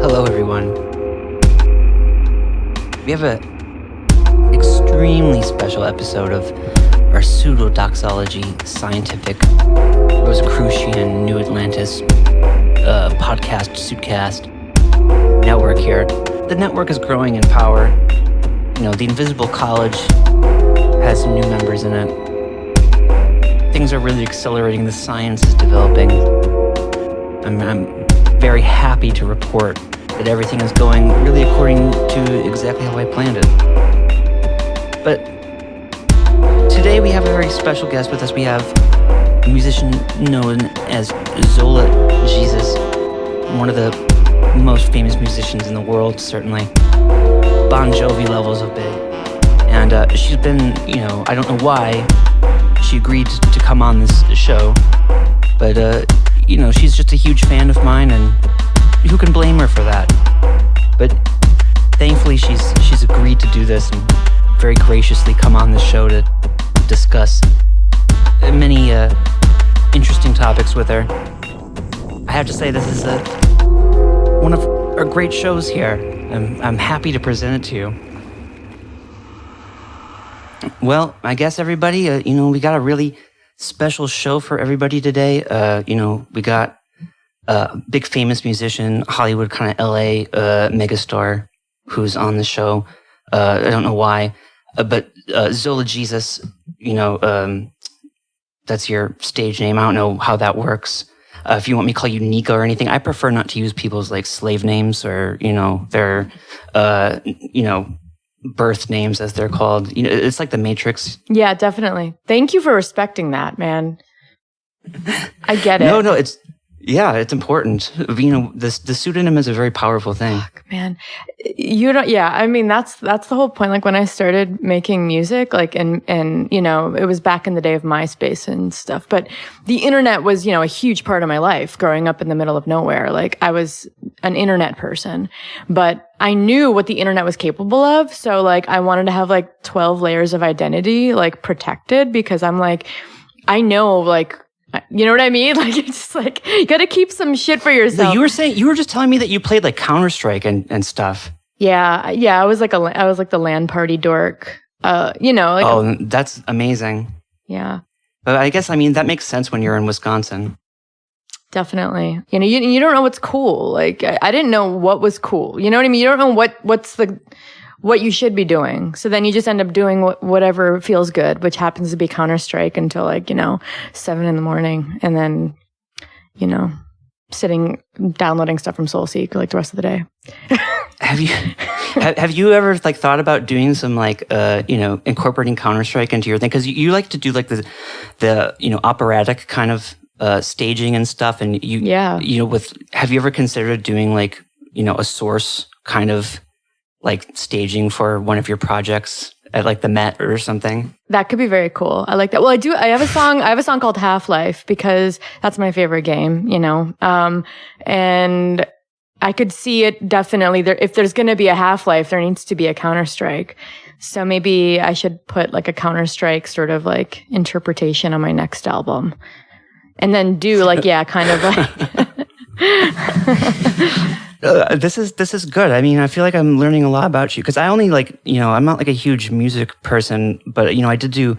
Hello, everyone. We have an extremely special episode of our pseudo-doxology scientific Rosicrucian New Atlantis podcast, suitcast network here. The network is growing in power. You know, the Invisible College has some new members in it. Things are really accelerating. The science is developing. I'm very happy to report that everything is going really according to exactly how I planned it. But today we have a very special guest with us. We have a musician known as Zola Jesus, one of the most famous musicians in the world, certainly. Bon Jovi levels of big. And she's been, I don't know why she agreed to come on this show, but she's just a huge fan of mine, and who can blame her for that? But thankfully she's agreed to do this and very graciously come on the show to discuss many interesting topics with her. I have to say, this is one of our great shows here. I'm happy to present it to you. Well, I guess everybody, we got a really special show for everybody today. We got a big famous musician, Hollywood kind of LA megastar who's on the show. I don't know why, but Zola Jesus, that's your stage name. I don't know how that works. If you want me to call you Nika or anything, I prefer not to use people's like slave names or, their, birth names as they're called. It's like the Matrix. Yeah, definitely. Thank you for respecting that, man. I get it. No, it's important. The pseudonym is a very powerful thing. Fuck, man. That's the whole point. Like when I started making music, and it was back in the day of MySpace and stuff, but the internet was, a huge part of my life growing up in the middle of nowhere. Like I was an internet person, but I knew what the internet was capable of. So like I wanted to have like 12 layers of identity, like protected, because I'm like, I know, like, you know what I mean? Like, it's just like, you got to keep some shit for yourself. You were just telling me that you played like Counter-Strike and stuff. Yeah. I was like the LAN party dork. That's amazing. Yeah. But I guess, that makes sense when you're in Wisconsin. Definitely. You don't know what's cool. Like, I didn't know what was cool. You know what I mean? You don't know what you should be doing. So then you just end up doing whatever feels good, which happens to be Counter-Strike until 7 a.m. And then, downloading stuff from SoulSeek like the rest of the day. Have you ever thought about doing some incorporating Counter-Strike into your thing? Because you like to do like the operatic kind of staging and stuff, and have you ever considered doing a source kind of like staging for one of your projects at like the Met or something? That could be very cool. I like that. Well, I do. I have a song called Half-Life because that's my favorite game, and I could see it definitely there. If there's going to be a Half-Life, there needs to be a Counter-Strike. So maybe I should put like a Counter-Strike sort of like interpretation on my next album. And then do kind of like. This is good. I feel like I'm learning a lot about you because I only I'm not like a huge music person, but I did do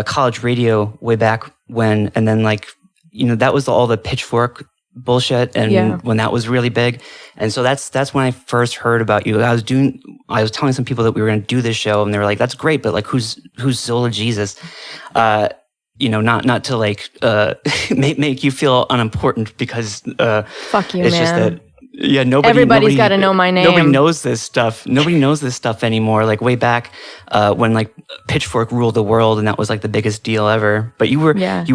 college radio way back when, and then that was all the Pitchfork bullshit, and when that was really big, and so that's when I first heard about you. I was telling some people that we were going to do this show, and they were like, "That's great, but who's Zola Jesus?" Not to make you feel unimportant because fuck you, it's man. Just that everybody's got to know my name. Nobody knows this stuff. Nobody knows this stuff anymore. Like way back when Pitchfork ruled the world and that was the biggest deal ever. But you were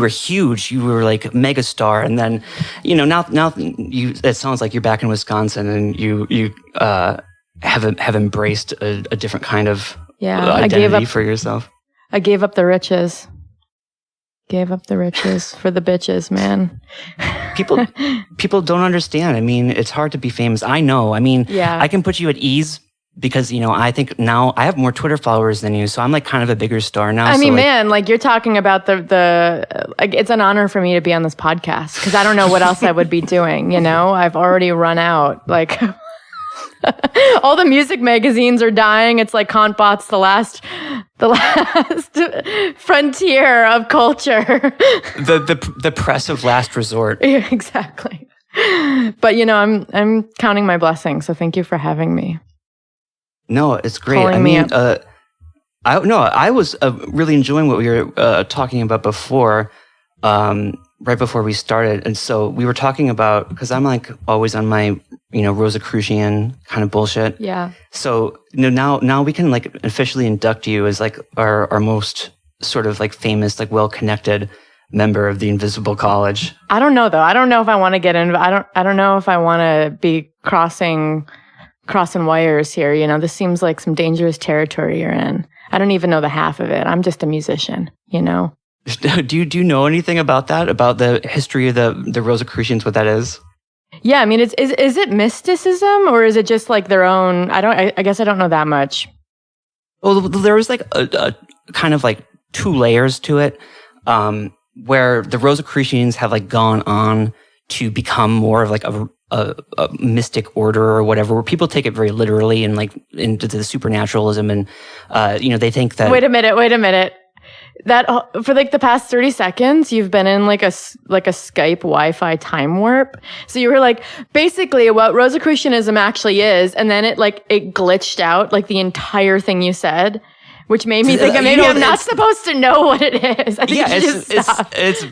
huge. You were like megastar, and then now it sounds like you're back in Wisconsin and you have embraced a different kind of identity for yourself. I gave up the riches. Gave up the riches for the bitches, man. People don't understand. It's hard to be famous. I know. I can put you at ease because, I think now I have more Twitter followers than you, so I'm kind of a bigger star now. You're talking about it's an honor for me to be on this podcast because I don't know what else I would be doing, I've already run out. All the music magazines are dying. It's like Kantbot's the last frontier of culture. The press of last resort. Yeah, exactly. But I'm counting my blessings. So thank you for having me. No, it's great. Calling me up. I was really enjoying what we were talking about before, right before we started. And so we were talking about, because I'm like always on my, Rosicrucian kind of bullshit. Yeah. So, now we can like officially induct you as like our most sort of like famous, like well-connected member of the Invisible College. I don't know though. I don't know if I want to get in. I don't know if I want to be crossing wires here. This seems like some dangerous territory you're in. I don't even know the half of it. I'm just a musician, Do you know anything about that? About the history of the Rosicrucians, what that is? Yeah, I mean, is it mysticism or is it just like their own? I guess I don't know that much. Well, there was like a kind of like two layers to it, where the Rosicrucians have like gone on to become more of like a mystic order or whatever, where people take it very literally and like into the supernaturalism, and they think that. Wait a minute. That for like the past 30 seconds, you've been in like a Skype Wi-Fi time warp. So you were like, basically what Rosicrucianism actually is, and then it glitched out like the entire thing you said, which made me think maybe I'm not supposed to know what it is. I think it's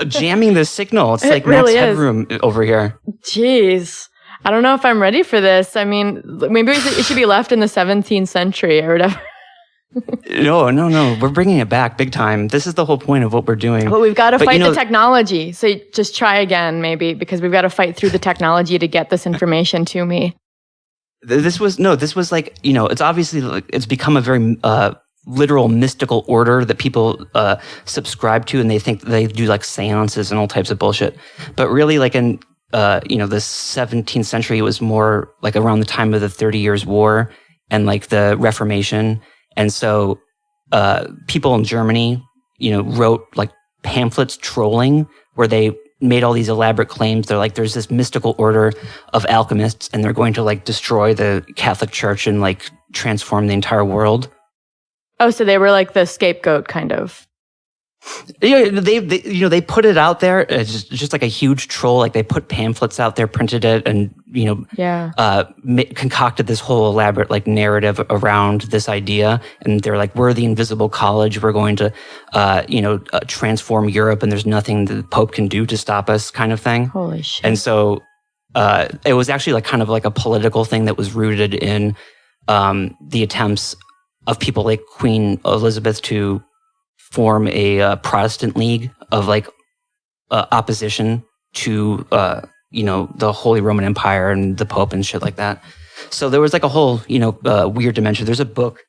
jamming the signal. It's like really Max Headroom over here. Jeez. I don't know if I'm ready for this. I mean, maybe it should be left in the 17th century or whatever. No. We're bringing it back big time. This is the whole point of what we're doing. But we've got to fight the technology. So just try again, maybe, because we've got to fight through the technology to get this information to me. This was like, it's obviously like, it's become a very literal mystical order that people subscribe to, and they think they do like seances and all types of bullshit. But really, like in the 17th century, it was more like around the time of the 30 Years' War and like the Reformation. And so people in Germany, wrote like pamphlets trolling where they made all these elaborate claims. They're like, there's this mystical order of alchemists and they're going to like destroy the Catholic Church and like transform the entire world. Oh, so they were like the scapegoat kind of. Yeah, they put it out there. It's just like a huge troll. Like they put pamphlets out there, printed it, and concocted this whole elaborate like narrative around this idea. And they're like, we're the Invisible College. We're going to, transform Europe, and there's nothing the Pope can do to stop us, kind of thing. Holy shit! And so it was actually like kind of like a political thing that was rooted in the attempts of people like Queen Elizabeth to form a Protestant league of like opposition to the Holy Roman Empire and the Pope and shit like that. So there was like a whole weird dimension. There's a book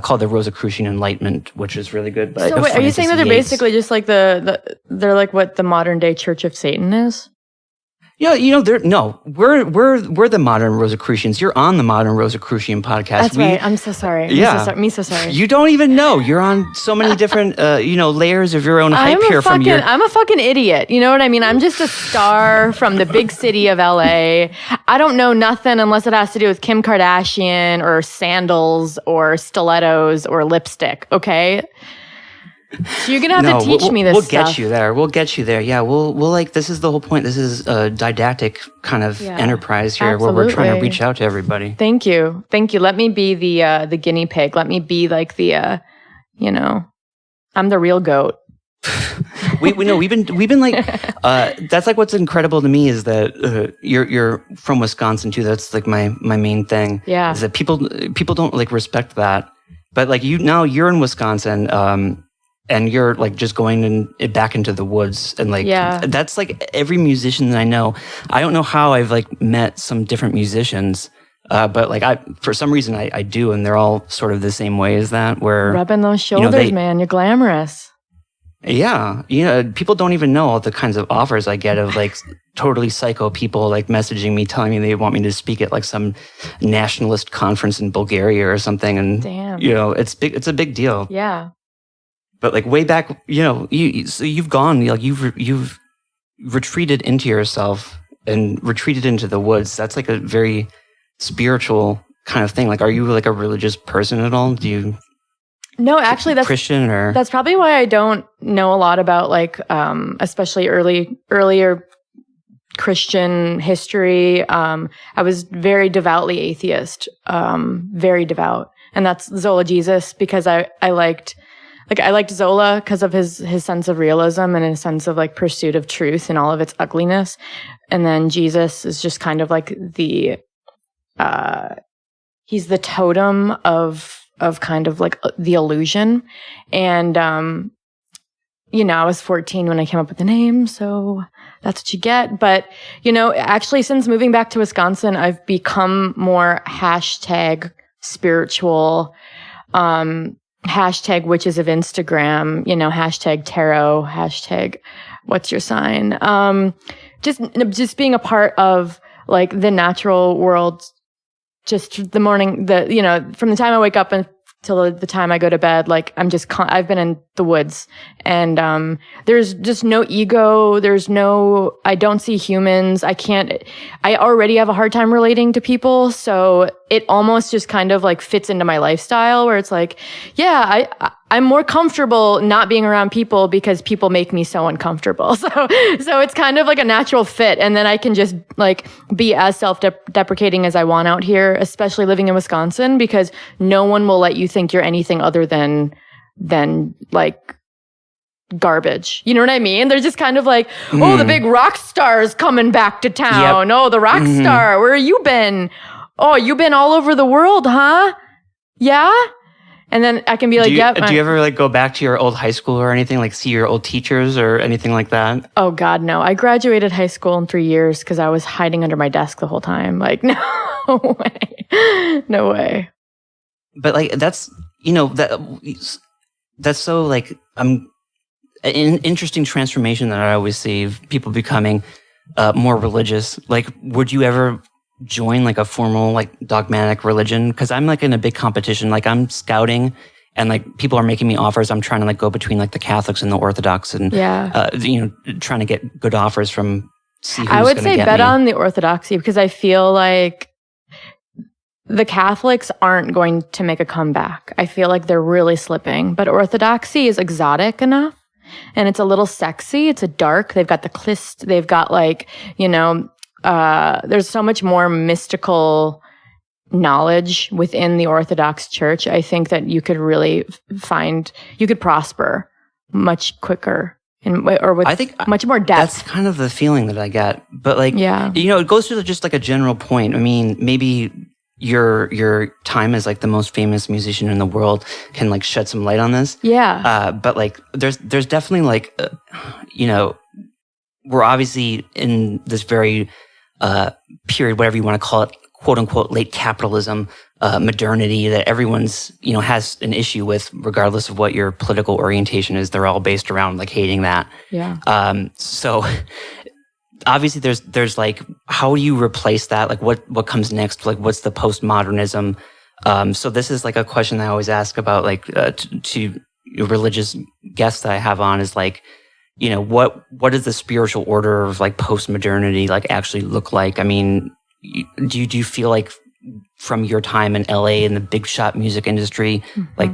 called The Rosicrucian Enlightenment, which is really good. So wait, are you saying that they're basically just like they're like what the modern day Church of Satan is? Yeah, we're the modern Rosicrucians. You're on the modern Rosicrucian podcast. That's right. I'm so sorry. Me so sorry. You don't even know. You're on so many different, layers of your own hype here from your. I'm a fucking idiot. You know what I mean? I'm just a star from the big city of LA. I don't know nothing unless it has to do with Kim Kardashian or sandals or stilettos or lipstick. Okay. So you're gonna have to teach me this stuff. We'll get you there. Yeah, we'll like, this is the whole point. This is a didactic kind of enterprise here. Absolutely. Where we're trying to reach out to everybody. Thank you. Let me be the guinea pig. Let me be like the I'm the real goat. We've been like that's like what's incredible to me is that you're from Wisconsin too. That's like my main thing. Yeah, is that people don't like respect that, but like you're in Wisconsin. And you're like just going back into the woods, and like that's like every musician that I know. I don't know how I've like met some different musicians, but like for some reason I do, and they're all sort of the same way as that. Where rubbing those shoulders, man, you're glamorous. Yeah, people don't even know all the kinds of offers I get of like totally psycho people like messaging me, telling me they want me to speak at like some nationalist conference in Bulgaria or something, and damn, it's big. It's a big deal. Yeah. But like way back, you've gone, like you've retreated into yourself and retreated into the woods. That's like a very spiritual kind of thing. Like, are you like a religious person at all? Do you? No, actually, that's Christian, or that's probably why I don't know a lot about like, especially earlier Christian history. I was very devoutly atheist, very devout, and that's Zola Jesus, because I liked Zola because of his sense of realism and his sense of like pursuit of truth and all of its ugliness, and then Jesus is just kind of like he's the totem of kind of like the illusion. And, I was 14 when I came up with the name, so that's what you get. But, actually since moving back to Wisconsin, I've become more hashtag spiritual, hashtag witches of Instagram, hashtag tarot, hashtag what's your sign? Just being a part of like the natural world. Just the morning, from the time I wake up until the time I go to bed, like I've been in the woods, and there's just no ego. I don't see humans. I already have a hard time relating to people. So it almost just kind of like fits into my lifestyle, where it's like, yeah, I'm more comfortable not being around people because people make me so uncomfortable. So it's kind of like a natural fit. And then I can just like be as self-deprecating as I want out here, especially living in Wisconsin, because no one will let you think you're anything other than like garbage. You know what I mean? They're just kind of like, oh, the big rock star's coming back to town. Yep. Oh, the rock star. Where have you been? Oh, you've been all over the world, huh? Yeah? And then I can be like, do you ever like go back to your old high school or anything, like see your old teachers or anything like that? Oh God, no. I graduated high school in 3 years because I was hiding under my desk the whole time. Like, no way. No way. But like, that's so like, an interesting transformation that I always see of people becoming more religious. Like, would you ever join like a formal like dogmatic religion? Because I'm like in a big competition. Like, I'm scouting, and like people are making me offers. I'm trying to like go between like the Catholics and the Orthodox, and trying to get good offers from. I would say bet on the Orthodoxy, because I feel like the Catholics aren't going to make a comeback. I feel like they're really slipping, but Orthodoxy is exotic enough. And it's a little sexy. It's a dark. They've got the Clist. They've got like, there's so much more mystical knowledge within the Orthodox Church. I think that you could really you could prosper much quicker with much more depth. That's kind of the feeling that I get. But like, it goes to just like a general point. I mean, maybe your time as like the most famous musician in the world can like shed some light on this. Yeah. But like there's definitely like, we're obviously in this very period, whatever you want to call it, quote unquote, late capitalism, modernity, that everyone's, has an issue with, regardless of what your political orientation is. They're all based around like hating that. Yeah. So obviously there's like, how do you replace that? Like what comes next? Like, what's the postmodernism? So this is like a question I always ask about, like, to religious guests that I have on, is like, what does the spiritual order of like post-modernity like actually look like? I mean, do you feel like from your time in LA in the big shot music industry, like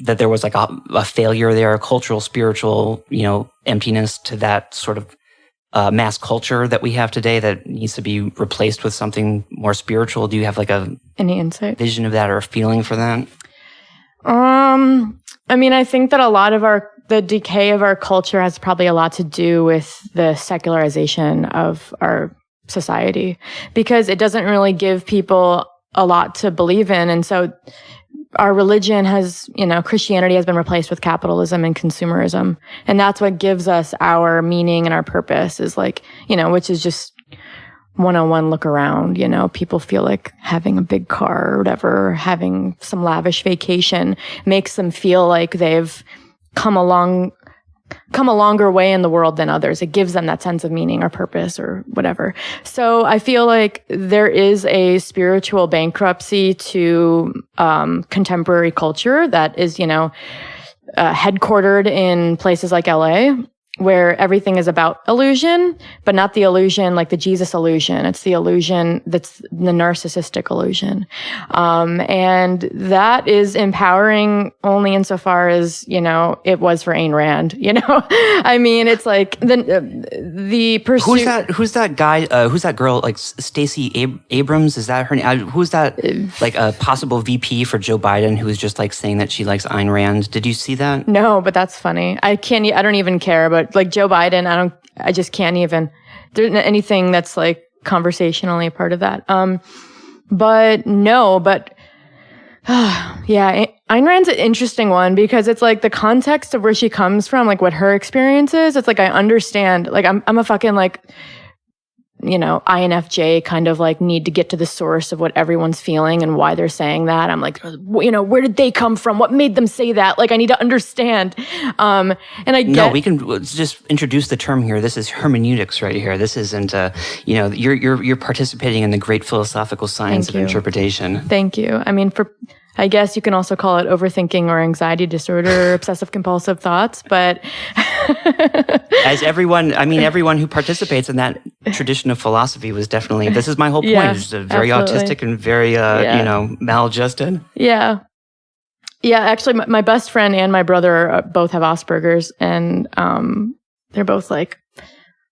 that there was like a failure there, a cultural, spiritual, emptiness to that sort of mass culture that we have today that needs to be replaced with something more spiritual? Do you have like any insight, vision of that, or a feeling for that? I mean, I think that a lot of the decay of our culture has probably a lot to do with the secularization of our society, because it doesn't really give people a lot to believe in. And so our religion has, Christianity has been replaced with capitalism and consumerism. And that's what gives us our meaning and our purpose, is like, which is just 101 look around. People feel like having a big car or whatever, having some lavish vacation makes them feel like they've come a longer way in the world than others. It gives them that sense of meaning or purpose or whatever. So I feel like there is a spiritual bankruptcy to contemporary culture that is, headquartered in places like LA. where everything is about illusion, but not the illusion like the Jesus illusion. It's the illusion that's the narcissistic illusion. And that is empowering only insofar as, it was for Ayn Rand, I mean, it's like the pursuit. Who's that guy? Who's that girl? Like Stacey Abrams? Is that her name? Who's that? Like a possible VP for Joe Biden who was just like saying that she likes Ayn Rand. Did you see that? No, but that's funny. I don't even care. But like Joe Biden, I just can't even. There's anything that's like conversationally a part of that. Yeah, Ayn Rand's an interesting one because it's like the context of where she comes from, like what her experience is. It's like I understand. Like I'm a fucking like, INFJ kind of like need to get to the source of what everyone's feeling and why they're saying that. I'm like, where did they come from? What made them say that? Like I need to understand. And I get. No, we can just introduce the term here. This is hermeneutics right here. This isn't, you're participating in the great philosophical science of interpretation. Thank you. I mean, I guess you can also call it overthinking or anxiety disorder, obsessive compulsive thoughts, but as everyone who participates in that tradition of philosophy was definitely, this is my whole point. Yeah, it's very absolutely. autistic and very, maladjusted. Yeah. Yeah. Actually, my best friend and my brother both have Asperger's, and they're both like,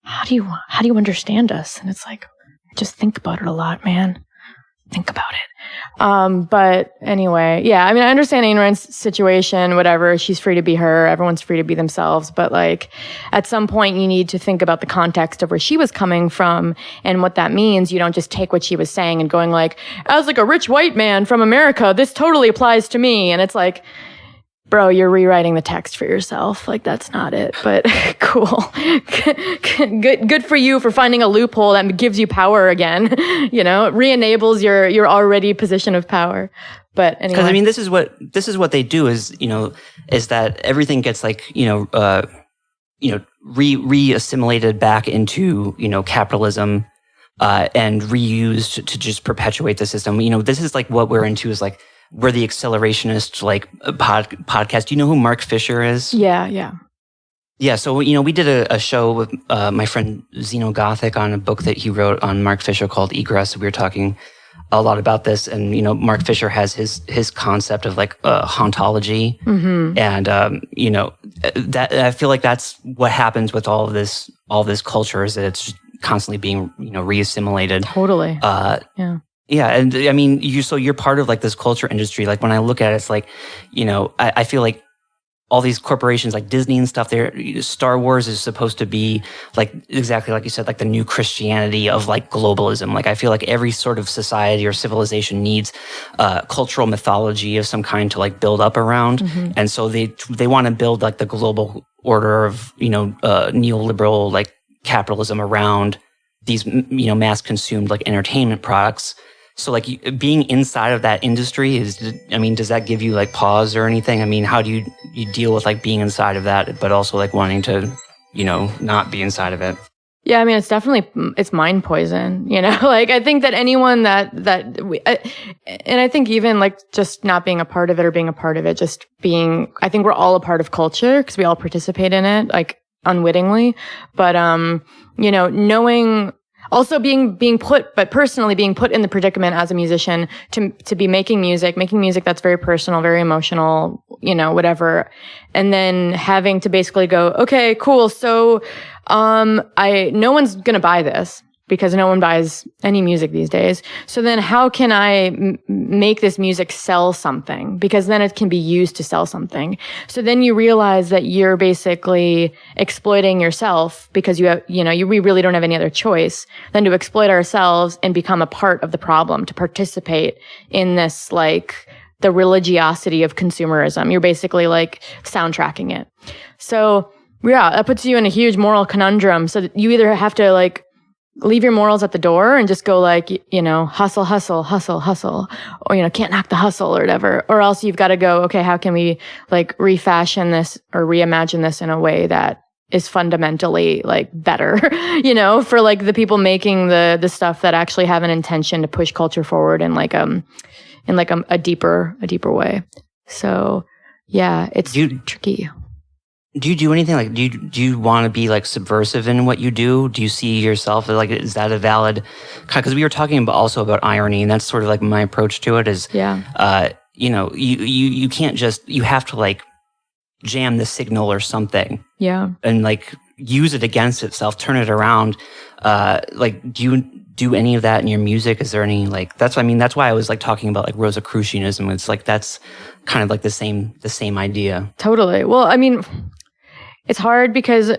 how do you understand us? And it's like, I just think about it a lot, man. Think about it. But anyway, yeah, I mean, I understand Ayn Rand's situation, whatever. She's free to be her. Everyone's free to be themselves. But like, at some point, you need to think about the context of where she was coming from and what that means. You don't just take what she was saying and going like, as like a rich white man from America, this totally applies to me. And it's like, bro, you're rewriting the text for yourself. Like, that's not it, but cool. Good for you for finding a loophole that gives you power again. It re-enables your already position of power. But anyway. Because I mean, this is what they do is that everything gets like, re-assimilated back into, capitalism, and reused to just perpetuate the system. This is like what we're into is like, we're the accelerationist like podcast. Do you know who Mark Fisher is? Yeah. Yeah. So, we did a show with my friend Zeno Gothic on a book that he wrote on Mark Fisher called Egress. We were talking a lot about this. And, Mark Fisher has his concept of like hauntology. Mm-hmm. And, that I feel like that's what happens with all this culture is that it's constantly being, re-assimilated. Totally. Yeah. Yeah, and I mean, you're part of like this culture industry. Like when I look at it, it's like, I feel like all these corporations like Disney and stuff, Star Wars is supposed to be like exactly like you said, like the new Christianity of like globalism. Like I feel like every sort of society or civilization needs cultural mythology of some kind to like build up around. Mm-hmm. And so they want to build like the global order of, neoliberal like capitalism around these, mass consumed like entertainment products. So like being inside of that industry does that give you like pause or anything? I mean, how do you deal with like being inside of that, but also like wanting to, not be inside of it? Yeah, I mean, it's mind poison, like I think that anyone and I think even like just not being a part of it or being a part of it, I think we're all a part of culture because we all participate in it, like unwittingly, but, knowing, also being put in the predicament as a musician to be making music that's very personal, very emotional, whatever. And then having to basically go, okay, cool. So, no one's going to buy this because no one buys any music these days. So then how can I make this music sell something? Because then it can be used to sell something. So then you realize that you're basically exploiting yourself because we really don't have any other choice than to exploit ourselves and become a part of the problem, to participate in this, like, the religiosity of consumerism. You're basically like soundtracking it. So yeah, that puts you in a huge moral conundrum. So that you either have to like leave your morals at the door and just go like, hustle, or, can't knock the hustle or whatever. Or else you've got to go, okay, how can we like refashion this or reimagine this in a way that is fundamentally like better, for like the people making the stuff that actually have an intention to push culture forward in a deeper way. So yeah, it's tricky. Do you do anything like, do you want to be like subversive in what you do? Do you see yourself like, is that a valid, because we were talking about also about irony, and that's sort of like my approach to it is, you know, you can't just, you have to like jam the signal or something. Yeah. And like use it against itself, turn it around. Like, do you do any of that in your music? Is there any like, that's why I was like talking about like Rosicrucianism. It's like, that's kind of like the same idea. Totally. Well, I mean, it's hard because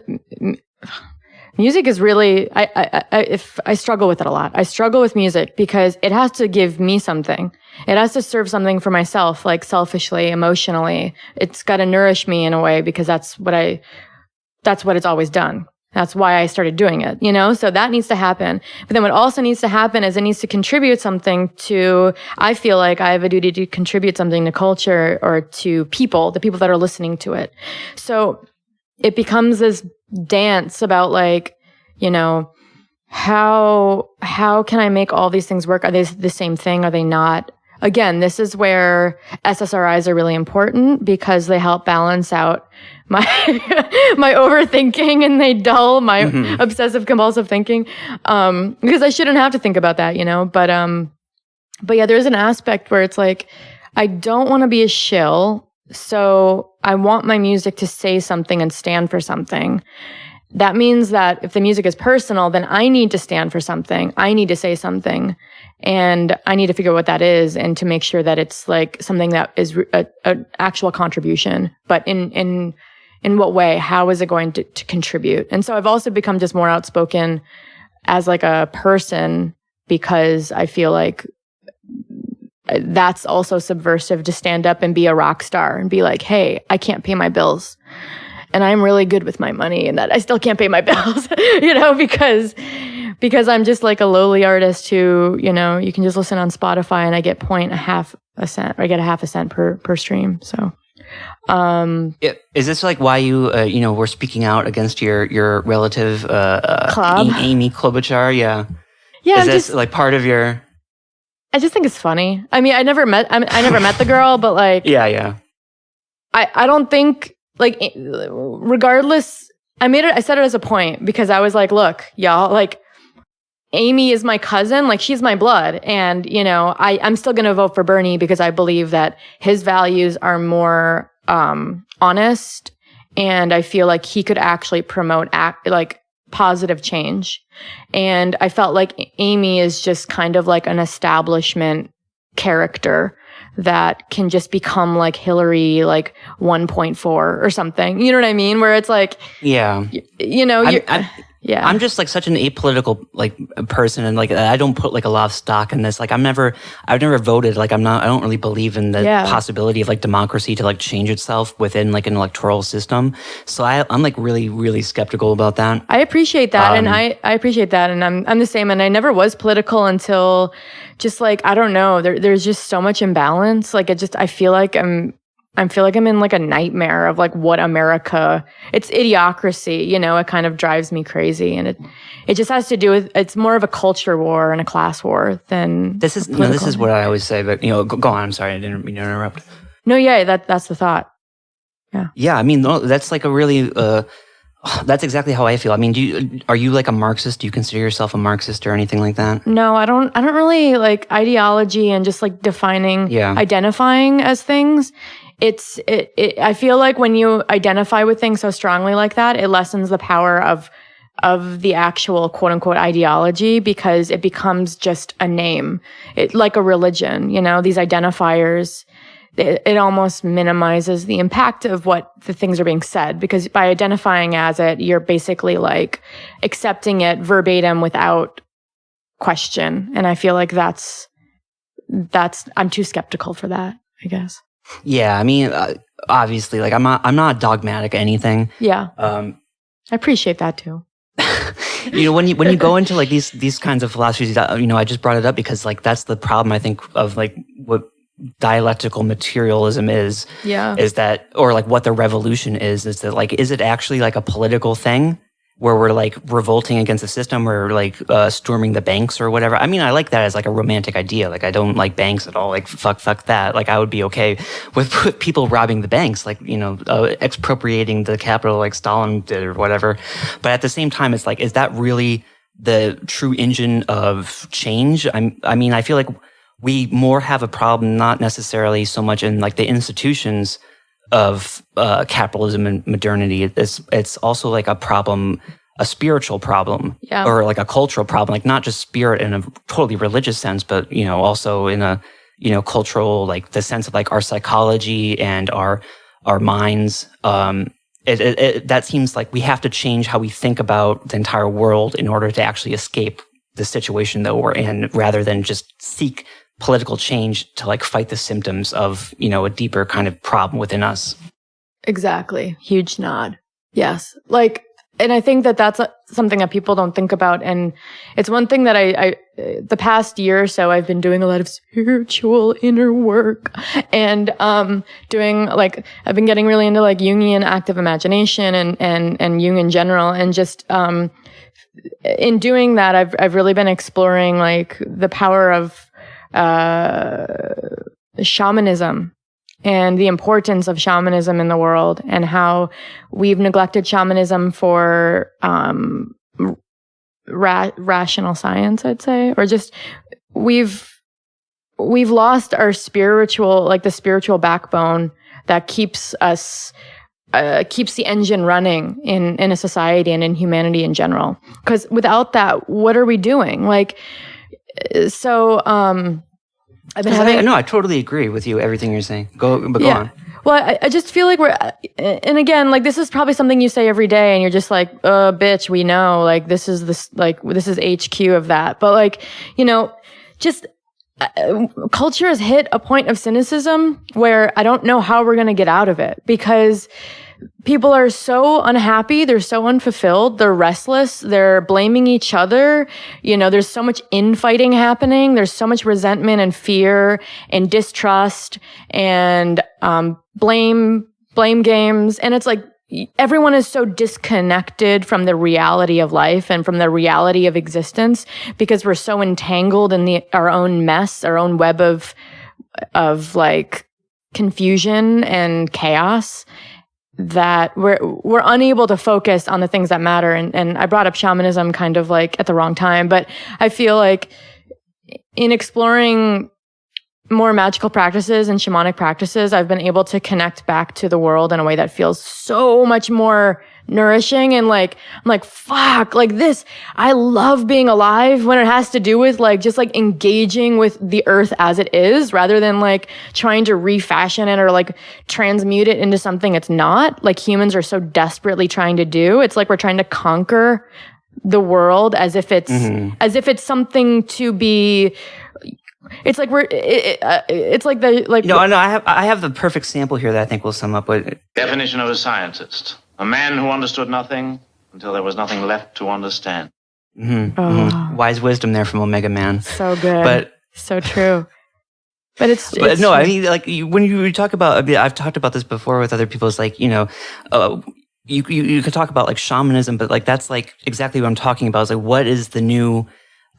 music is really, I struggle with it a lot. I struggle with music because it has to give me something. It has to serve something for myself, like selfishly, emotionally. It's got to nourish me in a way because that's what it's always done. That's why I started doing it, you know? So that needs to happen. But then what also needs to happen is it needs to contribute something to, I feel like I have a duty to contribute something to culture or to people, the people that are listening to it. So it becomes this dance about like, you know, how can I make all these things work? Are they the same thing? Are they not? Again, this is where SSRIs are really important because they help balance out my my overthinking and they dull my obsessive compulsive thinking. Because I shouldn't have to think about that, you know. But yeah, there's an aspect where it's like I don't want to be a shill, so I want my music to say something and stand for something. That means that if the music is personal, then I need to stand for something. I need to say something. And I need to figure out what that is and to make sure that it's like something that is an actual contribution. But in what way? How is it going to contribute? And so I've also become just more outspoken as like a person because I feel like that's also subversive to stand up and be a rock star and be like, hey, I can't pay my bills. And I'm really good with my money and that I still can't pay my bills, you know, because I'm just like a lowly artist who, you know, you can just listen on Spotify and I get 0.5 cent, or I get 0.5 cent per stream. So, is this like why you, you know, were speaking out against your relative, Amy Klobuchar? Yeah. Yeah. Is this like part of your? I just think it's funny. I mean, I never met the girl, but like, yeah. I don't think, like, regardless, I said it as a point because I was like, look, y'all, like, Amy is my cousin, like, she's my blood. And, you know, I'm still going to vote for Bernie because I believe that his values are more honest. And I feel like he could actually promote like positive change. And I felt like Amy is just kind of like an establishment character that can just become like Hillary, like 1.4 or something. You know what I mean? Where it's like, yeah, you know, yeah. I'm just like such an apolitical like person, and like I don't put like a lot of stock in this. Like I've never voted. Like I don't really believe in the possibility of like democracy to like change itself within like an electoral system. So I'm like really, really skeptical about that. I appreciate that, and I appreciate that, and I'm the same. And I never was political until just like I don't know. There's just so much imbalance. Like I feel like I'm in like a nightmare of like what America, it's idiocracy, you know, it kind of drives me crazy. And it just has to do with, it's more of a culture war and a class war than this is what I always say, but you know, go on. I'm sorry. I didn't mean to interrupt. No, yeah, that's the thought. Yeah. Yeah. I mean, that's like a really, that's exactly how I feel. I mean, are you like a Marxist? Do you consider yourself a Marxist or anything like that? No, I don't really like ideology and just like identifying as things. I feel like when you identify with things so strongly like that, it lessens the power of the actual quote unquote ideology because it becomes just a name. Like a religion, you know, these identifiers, it almost minimizes the impact of what the things are being said because by identifying as it, you're basically like accepting it verbatim without question. And I feel like that's I'm too skeptical for that, I guess. Yeah, I mean, obviously, like I'm not dogmatic anything. Yeah, I appreciate that too. You know, when you go into like these kinds of philosophies, you know, I just brought it up because like that's the problem I think of like what dialectical materialism is. Yeah, is that or like what the revolution is that like is it actually like a political thing where we're like revolting against the system or like storming the banks or whatever. I mean, I like that as like a romantic idea. Like I don't like banks at all. Like fuck that. Like I would be okay with people robbing the banks, like, you know, expropriating the capital like Stalin did or whatever. But at the same time, it's like, is that really the true engine of change? I mean, I feel like we more have a problem, not necessarily so much in like the institutions of capitalism and modernity. It's also like a problem, a spiritual problem, or like a cultural problem, like not just spirit in a totally religious sense, but, you know, also in a, you know, cultural, like the sense of like our psychology and our minds. That seems like we have to change how we think about the entire world in order to actually escape the situation that we're in, rather than just seek political change to like fight the symptoms of, you know, a deeper kind of problem within us. Exactly. Huge nod. Yes. Like, and I think that that's something that people don't think about. And it's one thing that I the past year or so, I've been doing a lot of spiritual inner work and, doing like, I've been getting really into like Jungian active imagination and Jung in general. And just, in doing that, I've really been exploring like the power of, shamanism and the importance of shamanism in the world, and how we've neglected shamanism for rational science, I'd say, or just we've lost our spiritual, like the spiritual backbone that keeps us keeps the engine running in a society and in humanity in general. Because without that, what are we doing? Like, so, I've been having... No, I totally agree with you, everything you're saying. Go on. Well, I just feel like we're, and again, like this is probably something you say every day and you're just like, bitch, we know, like this is HQ of that. But like, you know, just culture has hit a point of cynicism where I don't know how we're going to get out of it, because people are so unhappy. They're so unfulfilled. They're restless. They're blaming each other. You know, there's so much infighting happening. There's so much resentment and fear and distrust and blame games. And it's like everyone is so disconnected from the reality of life and from the reality of existence, because we're so entangled in our own mess, our own web of like confusion and chaos, that we're unable to focus on the things that matter. And I brought up shamanism kind of like at the wrong time, but I feel like in exploring more magical practices and shamanic practices, I've been able to connect back to the world in a way that feels so much more nourishing. And like, I'm like, fuck, like this, I love being alive when it has to do with like, just like engaging with the earth as it is, rather than like trying to refashion it or like transmute it into something it's not, like humans are so desperately trying to do. It's like we're trying to conquer the world as if it's something to be. It's like it's like the like. No, I have the perfect sample here that I think will sum up with it. Definition of a scientist: a man who understood nothing until there was nothing left to understand. Wise wisdom there from Omega Man. So good, but so true. But it's no, I mean, like when you talk about, I mean, I've talked about this before with other people. It's like, you know, you could talk about like shamanism, but like that's like exactly what I'm talking about. It's like, what is the new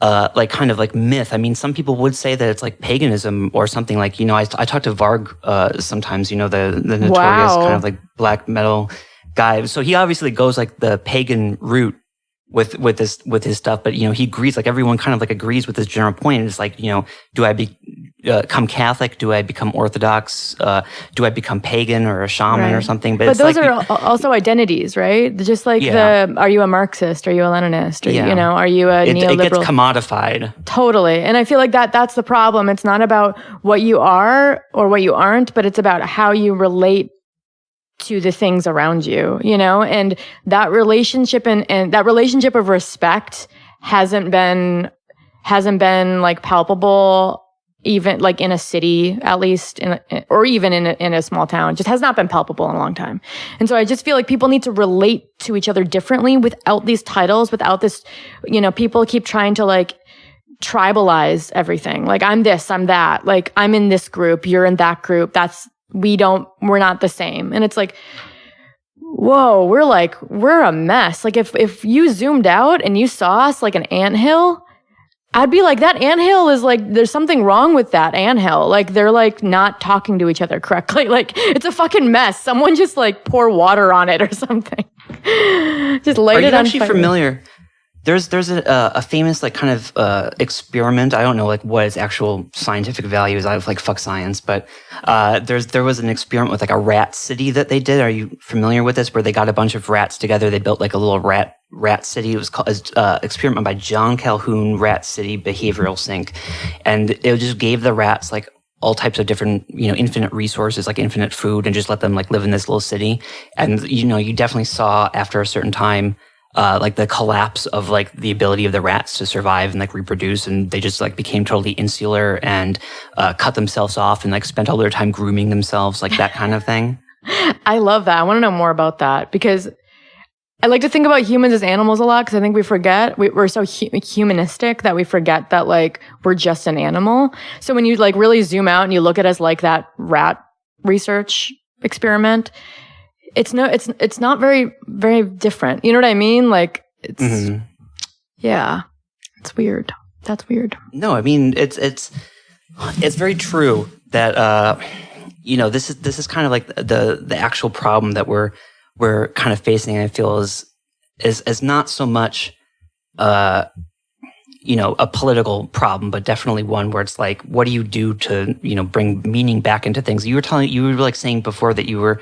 like kind of like myth? I mean, some people would say that it's like paganism or something. Like, you know, I talk to Varg sometimes, you know, the notorious kind of like black metal guy. So he obviously goes like the pagan route with his stuff, but you know, he agrees, like everyone kind of like agrees with this general point. It's like, you know, do I become Catholic? Do I become Orthodox? Do I become pagan or a shaman or something? But those like, are also identities, right? Just like are you a Marxist? Are you a Leninist? Or, you know, are you a neoliberal? It gets commodified. Totally. And I feel like that's the problem. It's not about what you are or what you aren't, but it's about how you relate to the things around you, you know, and that relationship and that relationship of respect hasn't been like palpable, even like in a city, at least, or even in a small town. It just has not been palpable in a long time. And so I just feel like people need to relate to each other differently without these titles, without this, you know, people keep trying to like tribalize everything. Like, I'm this, I'm that, like I'm in this group, you're in that group. We're not the same. And it's like, whoa, we're a mess. Like if you zoomed out and you saw us like an anthill, I'd be like, that anthill is like, there's something wrong with that anthill. Like they're like not talking to each other correctly. Like it's a fucking mess. Someone just like pour water on it or something. Just light it on fire. Are you actually familiar? There's a famous like kind of experiment. I don't know like what its actual scientific value is. I like fuck science, but there was an experiment with like a rat city that they did. Are you familiar with this? Where they got a bunch of rats together. They built like a little rat city. It was called experiment by John Calhoun, Rat City Behavioral Sync, and it just gave the rats like all types of different, infinite resources, like infinite food, and just let them like live in this little city. And you definitely saw after a certain time, like the collapse of like the ability of the rats to survive and like reproduce, and they just like became totally insular and cut themselves off and like spent all their time grooming themselves, like that kind of thing. I love that. I want to know more about that because I like to think about humans as animals a lot because I think we forget we're so humanistic that we forget that like we're just an animal. So when you like really zoom out and you look at us like that rat research experiment, it's not very, very different. You know what I mean? Like it's, yeah, it's weird. That's weird. No, I mean, it's very true that, this is kind of like the actual problem that we're kind of facing. I feel is not so much, a political problem, but definitely one where it's like, what do you do to, bring meaning back into things? You were like saying before that you were,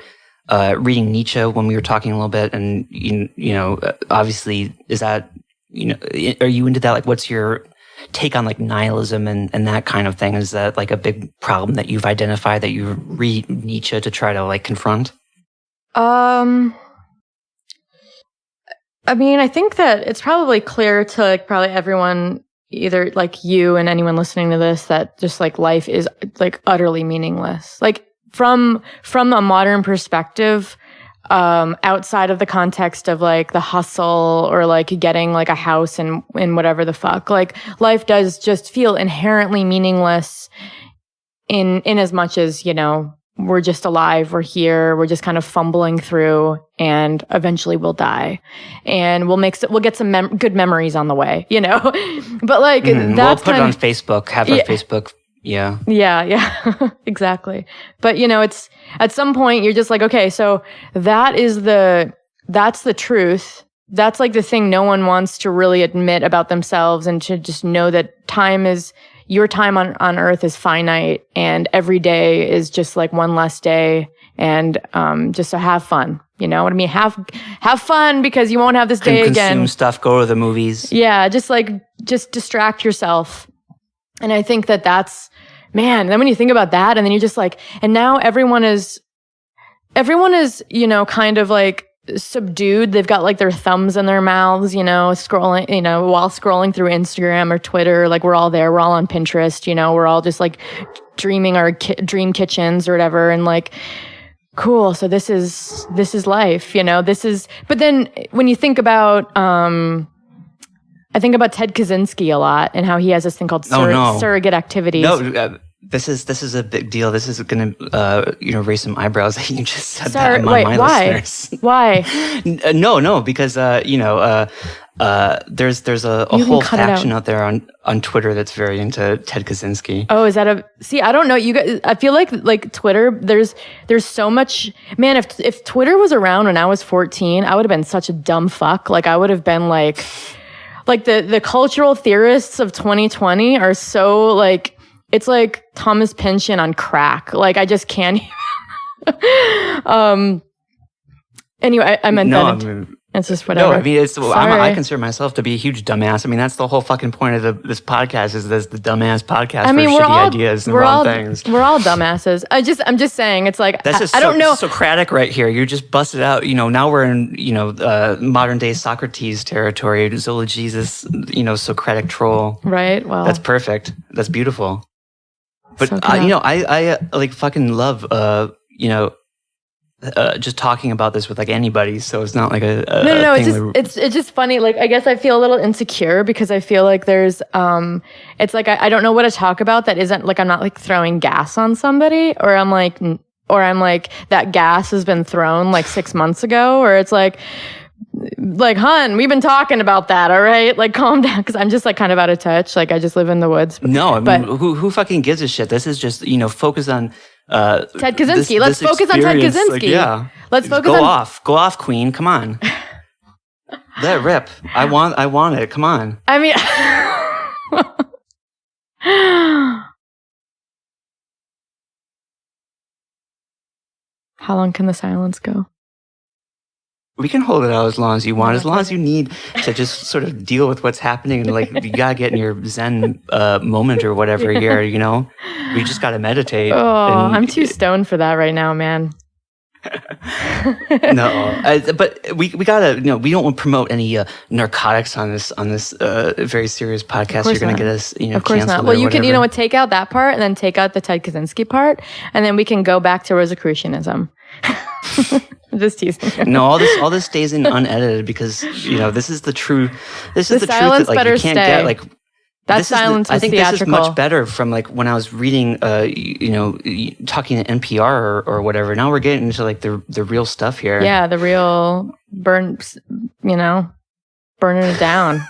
reading Nietzsche when we were talking a little bit, and obviously, is that are you into that? Like, what's your take on like nihilism and that kind of thing? Is that like a big problem that you've identified that you read Nietzsche to try to like confront? I mean, I think that it's probably clear to like probably everyone, either like you and anyone listening to this, that just like life is like utterly meaningless. Like from a modern perspective, outside of the context of like the hustle or like getting like a house and whatever the fuck, like life does just feel inherently meaningless in as much as, we're just alive, we're here, we're just kind of fumbling through, and eventually we'll die, and we'll get some good memories on the way, But like that's we'll put it on Facebook, have our Facebook. Yeah. Yeah, exactly. But it's at some point you're just like, okay, so that's the truth. That's like the thing no one wants to really admit about themselves, and to just know that your time on earth is finite, and every day is just like one less day, and just to have fun. You know what I mean? Have fun, because you won't have this day again. Consume stuff, go to the movies. Yeah, just distract yourself. And I think that's, man, then when you think about that, and then you're just like, and now everyone is, kind of like subdued. They've got like their thumbs in their mouths, scrolling, while scrolling through Instagram or Twitter. Like we're all there. We're all on Pinterest, we're all just like dreaming our dream kitchens or whatever. And like, cool. So this is life, but then when you think about, I think about Ted Kaczynski a lot, and how he has this thing called surrogate activities. No, this is a big deal. This is going to raise some eyebrows that you just said that among my listeners. Why? No, because there's a whole faction out there on Twitter that's very into Ted Kaczynski. Oh, is that see? I don't know. You guys, I feel like Twitter. There's so much. Man, if Twitter was around when I was 14, I would have been such a dumb fuck. Like I would have been like the cultural theorists of 2020 are so like, it's like Thomas Pynchon on crack. Like I just can't. Anyway, I meant that. It's just whatever. No, I mean, I consider myself to be a huge dumbass. I mean, that's the whole fucking point of this podcast, is this the dumbass podcast for shitty ideas and wrong things. We're all dumbasses. I'm just saying, it's like, that's just I don't know. Socratic right here. You just busted out, now we're in, modern day Socrates territory, Zola Jesus, Socratic troll. Right, well. That's perfect. That's beautiful. But, so I like fucking love, just talking about this with like anybody, so it's not like a no. It's just funny. Like I guess I feel a little insecure because I feel like there's it's like I don't know what to talk about that isn't like I'm not like throwing gas on somebody, or I'm like or I'm like, that gas has been thrown like 6 months ago, or it's like, hun, we've been talking about that, all right? Like, calm down, because I'm just like kind of out of touch. Like, I just live in the woods. No, I mean, who fucking gives a shit? This is just, focus on Ted Kaczynski. Let's focus on Ted Kaczynski. Like, yeah. Let's focus on... Go off, queen. Come on. Let it rip. I want it. Come on. I mean... How long can the silence go? We can hold it out as long as you want, as long as you need to just sort of deal with what's happening, and like you gotta get in your Zen moment or whatever here, We just gotta meditate. Oh, I'm too stoned for that right now, man. No, but we gotta, we don't want to promote any narcotics on this very serious podcast. You're gonna get us, of course not. Well, you can, take out that part and then take out the Ted Kaczynski part, and then we can go back to Rosicrucianism. I'm just teasing. No, all this stays in unedited because this is the truth. This is the truth that like you can't get like. That silence was I think theatrical. This is much better from like when I was reading, talking to NPR or whatever. Now we're getting into like the real stuff here. Yeah, the real burning it down.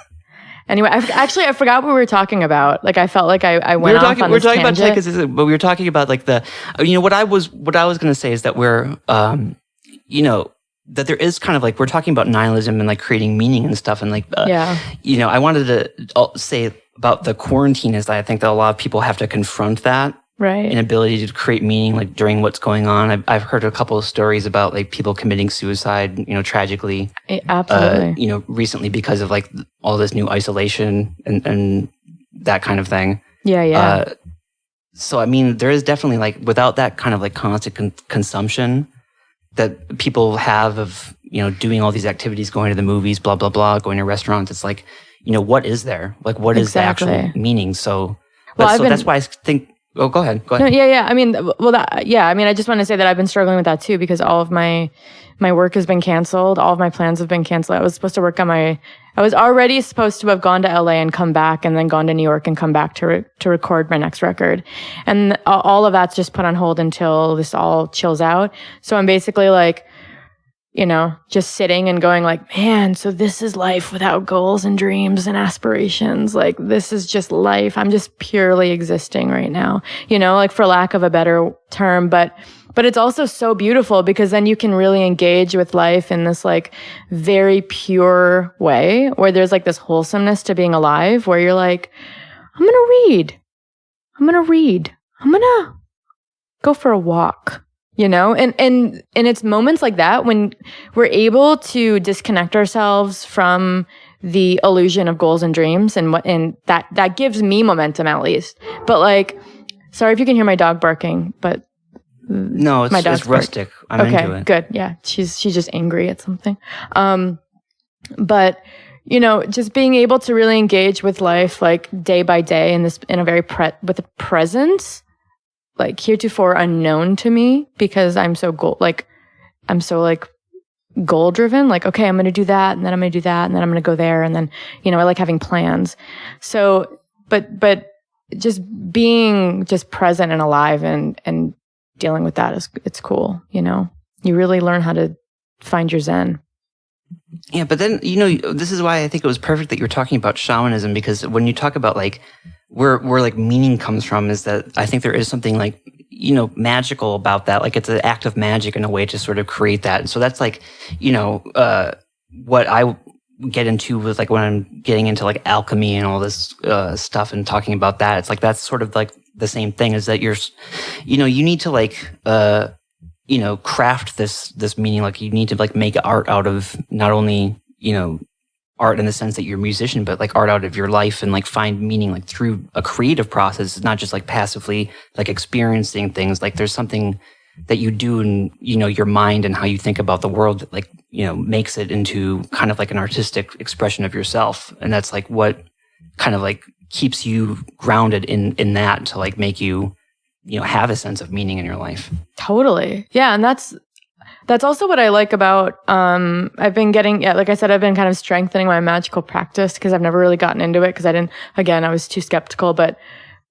Anyway, I forgot what we were talking about. Like I felt like I went off on this tangent. About Kaczynski, but we were talking about like the, what I was going to say is that we're, that there is kind of like, we're talking about nihilism and like creating meaning and stuff. And like, I wanted to say about the quarantine is that I think that a lot of people have to confront that. Right. Inability to create meaning like during what's going on. I've heard a couple of stories about like people committing suicide, tragically. Absolutely. Recently because of like all this new isolation and that kind of thing. Yeah. So, I mean, there is definitely like, without that kind of like constant consumption that people have of, doing all these activities, going to the movies, blah, blah, blah, going to restaurants, it's like, what is there? Like, what is the actual meaning? So, that's why I think, oh, go ahead. No, yeah. I mean, I just want to say that I've been struggling with that too, because all of my work has been canceled. All of my plans have been canceled. I was supposed to work on I was already supposed to have gone to LA and come back, and then gone to New York and come back to record my next record. And all of that's just put on hold until this all chills out. So I'm basically like, just sitting and going like, man, so this is life without goals and dreams and aspirations. Like, this is just life. I'm just purely existing right now, like for lack of a better term. But it's also so beautiful because then you can really engage with life in this like very pure way where there's like this wholesomeness to being alive where you're like, I'm going to read. I'm going to go for a walk. And it's moments like that when we're able to disconnect ourselves from the illusion of goals and dreams, and that gives me momentum at least. But like, sorry if you can hear my dog barking, but no, it's rustic. I'm into it. Good. Yeah, she's just angry at something. But just being able to really engage with life like day by day in a very with a presence. Like heretofore unknown to me because I'm so goal driven. Like, okay, I'm going to do that, and then I'm going to do that, and then I'm going to go there, and then I like having plans. So, but just being just present and alive and dealing with that it's cool. You really learn how to find your Zen. Yeah, but then this is why I think it was perfect that you were talking about shamanism, because when you talk about like where like meaning comes from is that I think there is something like, magical about that. Like it's an act of magic in a way to sort of create that. And so that's like, what I get into with like when I'm getting into like alchemy and all this stuff and talking about that. It's like that's sort of like the same thing is that you're, you need to like, craft this meaning. Like you need to like make art out of not only, art in the sense that you're a musician, but like art out of your life and like find meaning like through a creative process. It's not just like passively like experiencing things. Like there's something that you do in, your mind and how you think about the world that like, makes it into kind of like an artistic expression of yourself. And that's like what kind of like keeps you grounded in that to like make you, have a sense of meaning in your life. Totally. Yeah. And that's also what I like about, I've been like I said, I've been kind of strengthening my magical practice because I've never really gotten into it because I was too skeptical, but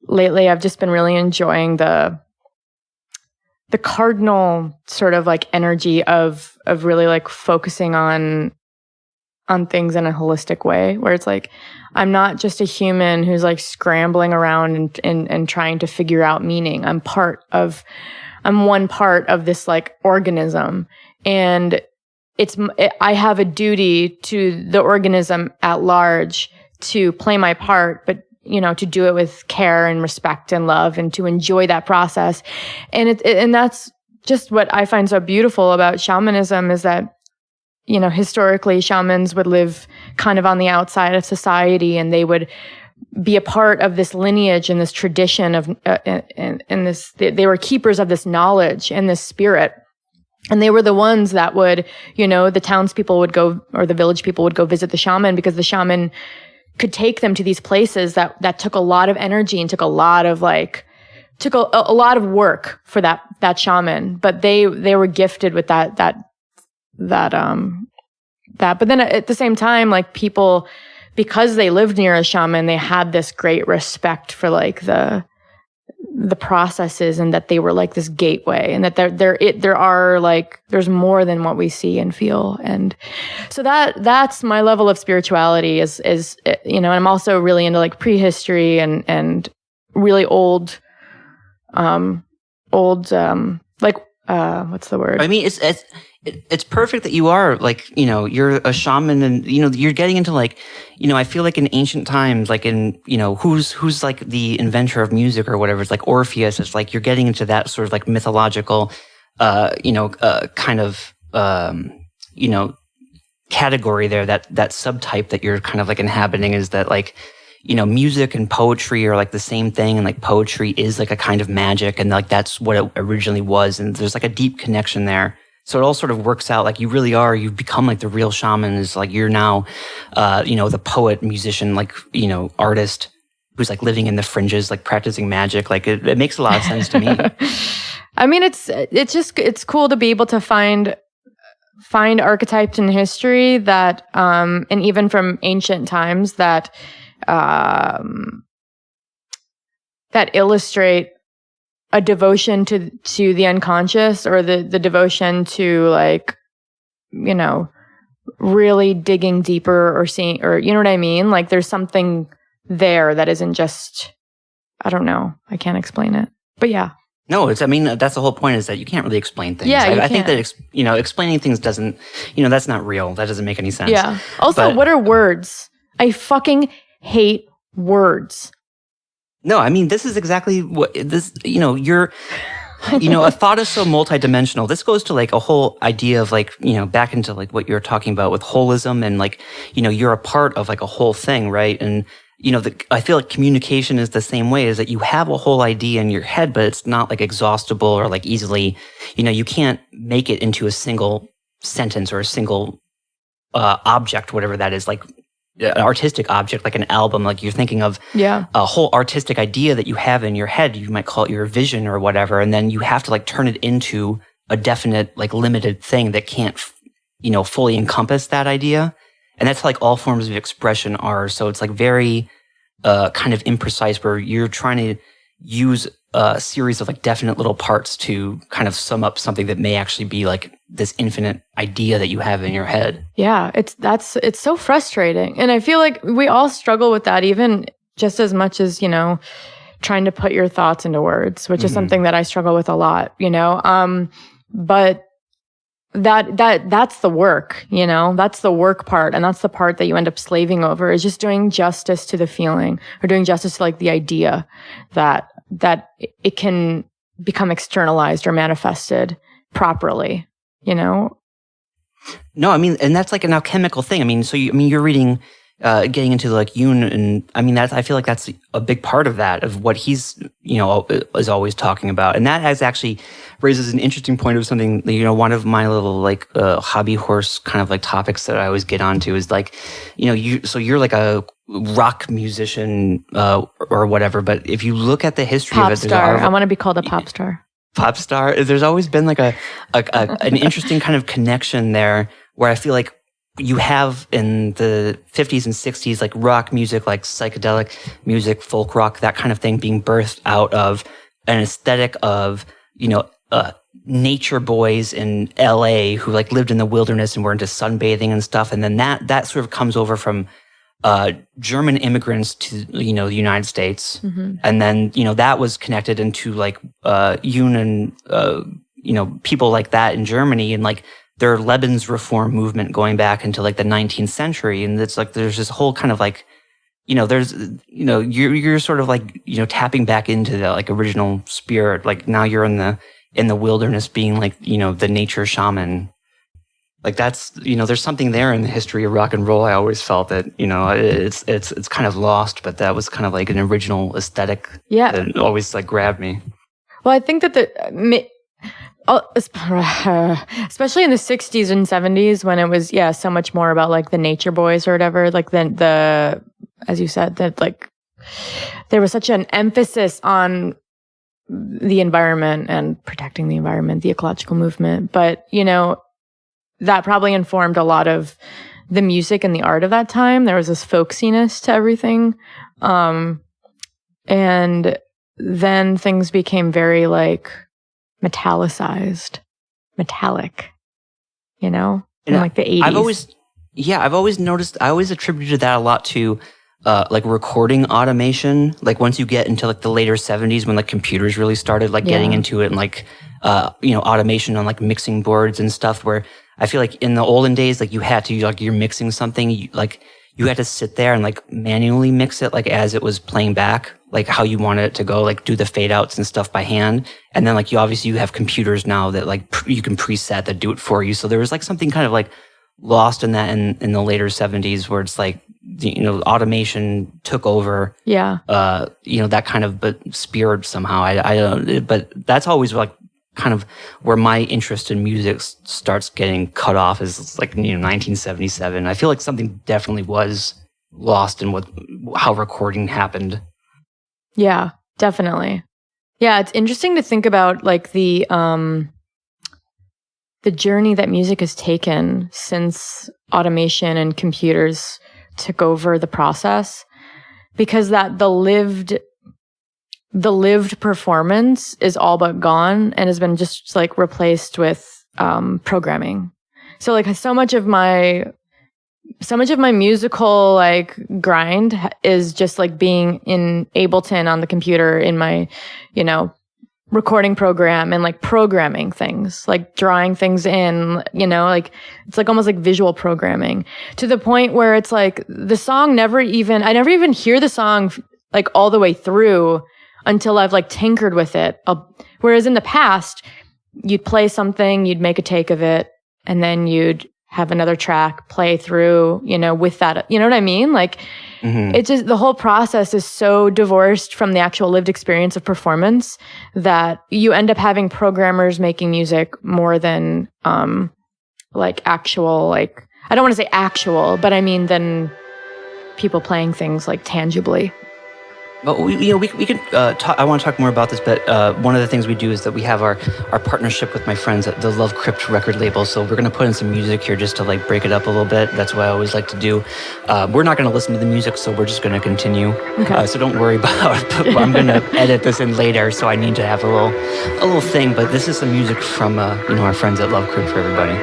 lately I've just been really enjoying the the cardinal sort of like energy of really like focusing on things in a holistic way, where it's like, I'm not just a human who's like scrambling around and trying to figure out meaning. I'm one part of this like organism, and I have a duty to the organism at large to play my part, but to do it with care and respect and love, and to enjoy that process. And that's just what I find so beautiful about shamanism, is that, historically shamans would live kind of on the outside of society, and they would be a part of this lineage and this tradition of, they were keepers of this knowledge and this spirit. And they were the ones that would, the townspeople would go, or the village people would go visit the shaman, because the shaman could take them to these places that took a lot of energy and took a lot of work for that shaman. But they were gifted with that. But then at the same time, like, people, because they lived near a shaman, they had this great respect for like the processes, and that they were like this gateway, and that there are like, there's more than what we see and feel. And so that's my level of spirituality is and I'm also really into like prehistory and really old what's the word? I mean, it's perfect that you are like, you're a shaman, and, you're getting into like, I feel like in ancient times, like in, who's like the inventor of music or whatever, it's like Orpheus. It's like you're getting into that sort of like mythological, kind of, category there, that subtype that you're kind of like inhabiting, is that like, music and poetry are like the same thing, and like poetry is like a kind of magic, and like that's what it originally was, and there's like a deep connection there. So it all sort of works out. Like you've become like the real shaman. Is like you're now, the poet, musician, like, artist who's like living in the fringes, like practicing magic. Like it makes a lot of sense to me. I mean, it's cool to be able to find archetypes in history that, and even from ancient times that illustrate a devotion to the unconscious, or the devotion to like, really digging deeper, or seeing, or you know what I mean? Like there's something there that isn't just, I don't know. I can't explain it, but yeah. No, that's the whole point, is that you can't really explain things. Yeah, I think that, explaining things doesn't, that's not real. That doesn't make any sense. Yeah. Also, what are words? I fucking hate words. No, I mean, this is exactly what this, you're, a thought is so multidimensional. This goes to like a whole idea of like, back into like what you're talking about with holism, and like, you're a part of like a whole thing, right? And, I feel like communication is the same way, is that you have a whole idea in your head, but it's not like exhaustible or like easily, you can't make it into a single sentence or a single object, whatever that is, like an artistic object, like an album. Like you're thinking of a whole artistic idea that you have in your head. You might call it your vision or whatever. And then you have to like turn it into a definite, like limited thing that can't, fully encompass that idea. And that's like all forms of expression are. So it's like very kind of imprecise, where you're trying to use a series of like definite little parts to kind of sum up something that may actually be like this infinite idea that you have in your head. Yeah, it's so frustrating. And I feel like we all struggle with that, even just as much as, trying to put your thoughts into words, which is something that I struggle with a lot, but that's the work, that's the work part. And that's the part that you end up slaving over, is just doing justice to the feeling, or doing justice to like the idea that it can become externalized or manifested properly, No, I mean, and that's like an alchemical thing. I mean, so you're reading, getting into like Jung, and I mean, I feel like that's a big part of that, of what he's, is always talking about. And that has actually raises an interesting point of something, one of my little like hobby horse kind of like topics that I always get onto is like, you're like a rock musician or whatever, but if you look at the history pop of it, star. I want to be called a pop star. Pop star. There's always been like an interesting kind of connection there, where I feel like you have in the 50s and 60s, like rock music, like psychedelic music, folk rock, that kind of thing being birthed out of an aesthetic of, nature boys in LA who like lived in the wilderness and were into sunbathing and stuff. And then that sort of comes over from German immigrants to, the United States. And then, that was connected into like Union, people like that in Germany, and like their Lebensreform movement going back into like the 19th century. And it's like, there's this whole kind of like, you're sort of like, tapping back into the like original spirit. Like now you're in the wilderness being like, the nature shaman. Like that's, there's something there in the history of rock and roll. I always felt that, it's kind of lost, but that was kind of like an original aesthetic that always like grabbed me. Well, I think that especially in the 60s and 70s when it was, so much more about like the nature boys or whatever, like the as you said, that like there was such an emphasis on the environment and protecting the environment, the ecological movement. But, that probably informed a lot of the music and the art of that time. There was this folksiness to everything. And then things became very like metallic, in like the 80s. I've always noticed, I always attributed that a lot to like recording automation. Like once you get into like the later 70s when like computers really started like getting into it, and like, automation on like mixing boards and stuff, where I feel like in the olden days, like you had to, like you're mixing something, you had to sit there and like manually mix it, like as it was playing back, like how you wanted it to go, like do the fade outs and stuff by hand. And then like you have computers now that like you can preset that do it for you. So there was like something kind of like lost in that in the later 70s where it's like, automation took over. That kind of but spirit somehow. I don't, but that's always like kind of where my interest in music starts getting cut off, is like 1977. I feel like something definitely was lost in how recording happened. Yeah, definitely. Yeah, it's interesting to think about like the journey that music has taken since automation and computers took over the process, because that the lived performance is all but gone and has been just like replaced with programming. So like so much of my musical like grind is just like being in Ableton on the computer in my recording program and like programming things, like drawing things in, like it's like almost like visual programming, to the point where it's like the song I never even hear the song like all the way through until I've like tinkered with it. Whereas in the past, you'd play something, you'd make a take of it, and then you'd have another track play through, with that, you know what I mean? Like, It's just, the whole process is so divorced from the actual lived experience of performance that you end up having programmers making music more than, like actual, like, I don't want to say actual, but I mean, than people playing things like tangibly. But we can talk. I want to talk more about this, but one of the things we do is that we have our partnership with my friends at the Love Crypt record label. So we're going to put in some music here just to like break it up a little bit. That's what I always like to do. We're not going to listen to the music, so we're just going to continue. Okay. So don't worry about it. I'm going to edit this in later, so I need to have a little thing. But this is some music from our friends at Love Crypt for everybody.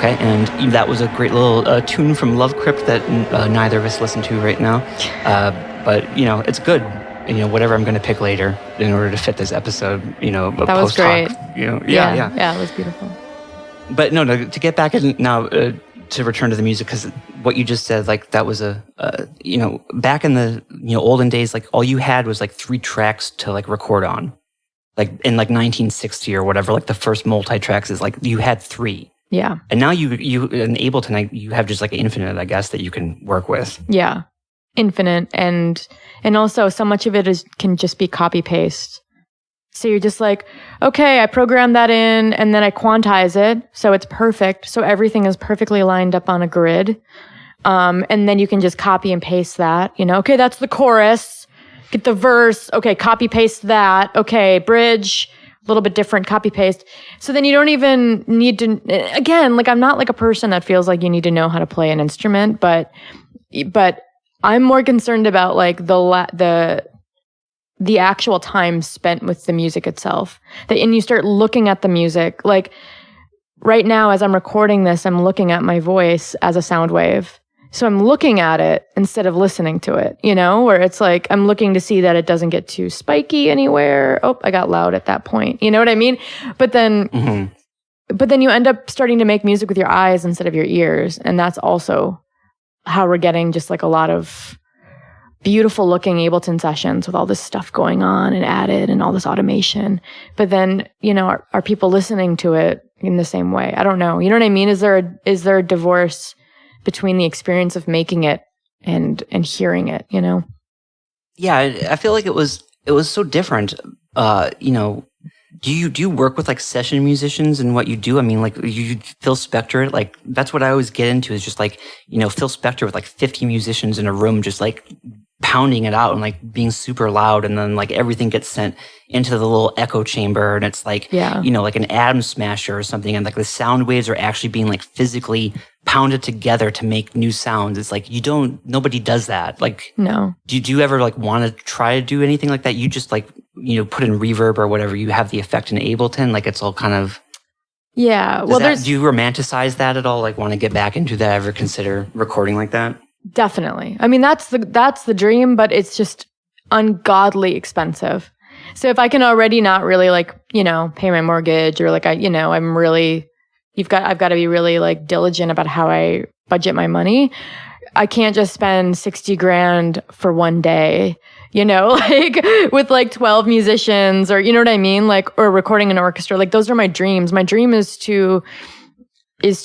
Okay, and that was a great little tune from Love Crypt that neither of us listen to right now. But, it's good. Whatever I'm going to pick later in order to fit this episode, that was great. Yeah, it was beautiful. But no, to get back in now, to return to the music, because what you just said, like that was back in the olden days, like all you had was like 3 tracks to like record on, like in like 1960 or whatever. Like the first multi-tracks is like you had 3. Yeah. And now you in Ableton, you have just like infinite, I guess, that you can work with. Yeah, infinite, and also so much of it can just be copy paste. So you're just like, okay, I programmed that in and then I quantize it. So it's perfect. So everything is perfectly lined up on a grid. And then you can just copy and paste that, okay, that's the chorus, get the verse. Okay. Copy paste that. Okay. Bridge, a little bit different, copy paste. So then you don't even need to, again, like I'm not like a person that feels like you need to know how to play an instrument, but I'm more concerned about like the actual time spent with the music itself. And you start looking at the music. Like right now, as I'm recording this, I'm looking at my voice as a sound wave. So I'm looking at it instead of listening to it, where it's like, I'm looking to see that it doesn't get too spiky anywhere. Oh, I got loud at that point. You know what I mean? But then, but then you end up starting to make music with your eyes instead of your ears. And that's also how we're getting just like a lot of beautiful looking Ableton sessions with all this stuff going on and added and all this automation. But then, are people listening to it in the same way? I don't know. You know what I mean? Is there a divorce between the experience of making it and hearing it, Yeah, I feel like it was so different. Do you work with like session musicians and what you do? I mean, like you Phil Spector, like that's what I always get into is just like, Phil Spector with like 50 musicians in a room, just like pounding it out and like being super loud. And then like everything gets sent into the little echo chamber. And it's like, like an atom smasher or something. And like the sound waves are actually being like physically pounded together to make new sounds. It's like, nobody does that. Like, no. Do you ever like want to try to do anything like that? You just like, put in reverb or whatever, you have the effect in Ableton. Like it's all kind of. Yeah. Well, do you romanticize that at all? Like want to get back into that? Ever consider recording like that? Definitely. I mean, that's the dream, but it's just ungodly expensive. So if I can already not really like, pay my mortgage or like I've got to be really like diligent about how I budget my money. I can't just spend $60,000 for one day, like with like 12 musicians or, you know what I mean? Like, or recording an orchestra. Like those are my dreams. My dream is to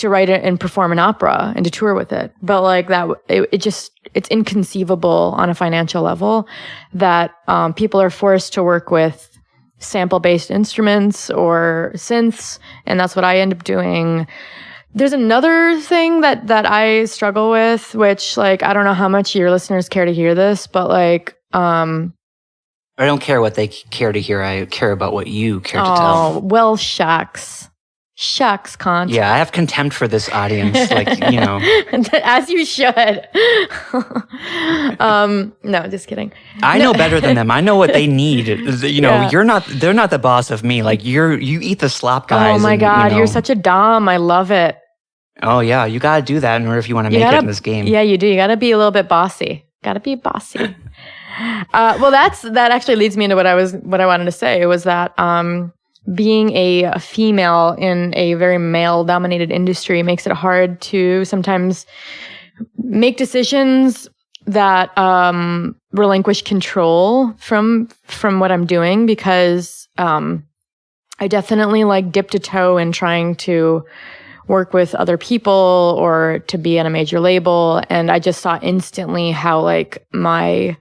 write it and perform an opera and to tour with it. But like that, it's inconceivable on a financial level that people are forced to work with sample-based instruments or synths, and that's what I end up doing. There's another thing that I struggle with, which like I don't know how much your listeners care to hear this, but like I don't care what they care to hear. I care about what you care to tell. Oh, well, shucks. Shucks, Kant. Yeah, I have contempt for this audience, like, As you should. No, just kidding. I know better than them. I know what they need. They're not the boss of me. Like, you eat the slop, guys. Oh my God, you're such a dom. I love it. Oh yeah, you gotta do that in order if you want to make it in this game. Yeah, you do. You gotta be a little bit bossy. Gotta be bossy. Well, that actually leads me into what I wanted to say was that, being a female in a very male-dominated industry makes it hard to sometimes make decisions that relinquish control from what I'm doing, because I definitely like dipped a toe in trying to work with other people or to be on a major label, and I just saw instantly how like my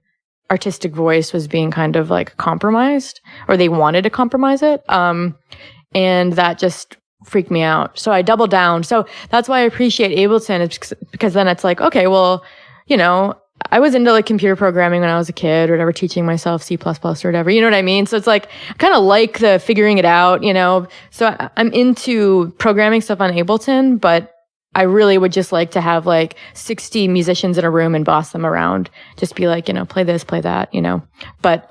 artistic voice was being kind of like compromised, or they wanted to compromise it. And that just freaked me out. So I doubled down. So that's why I appreciate Ableton, because then it's like, okay, well, I was into like computer programming when I was a kid or whatever, teaching myself C++ or whatever, you know what I mean? So it's like, I kind of like the figuring it out, So I'm into programming stuff on Ableton, but I really would just like to have like 60 musicians in a room and boss them around. Just be like, play this, play that, But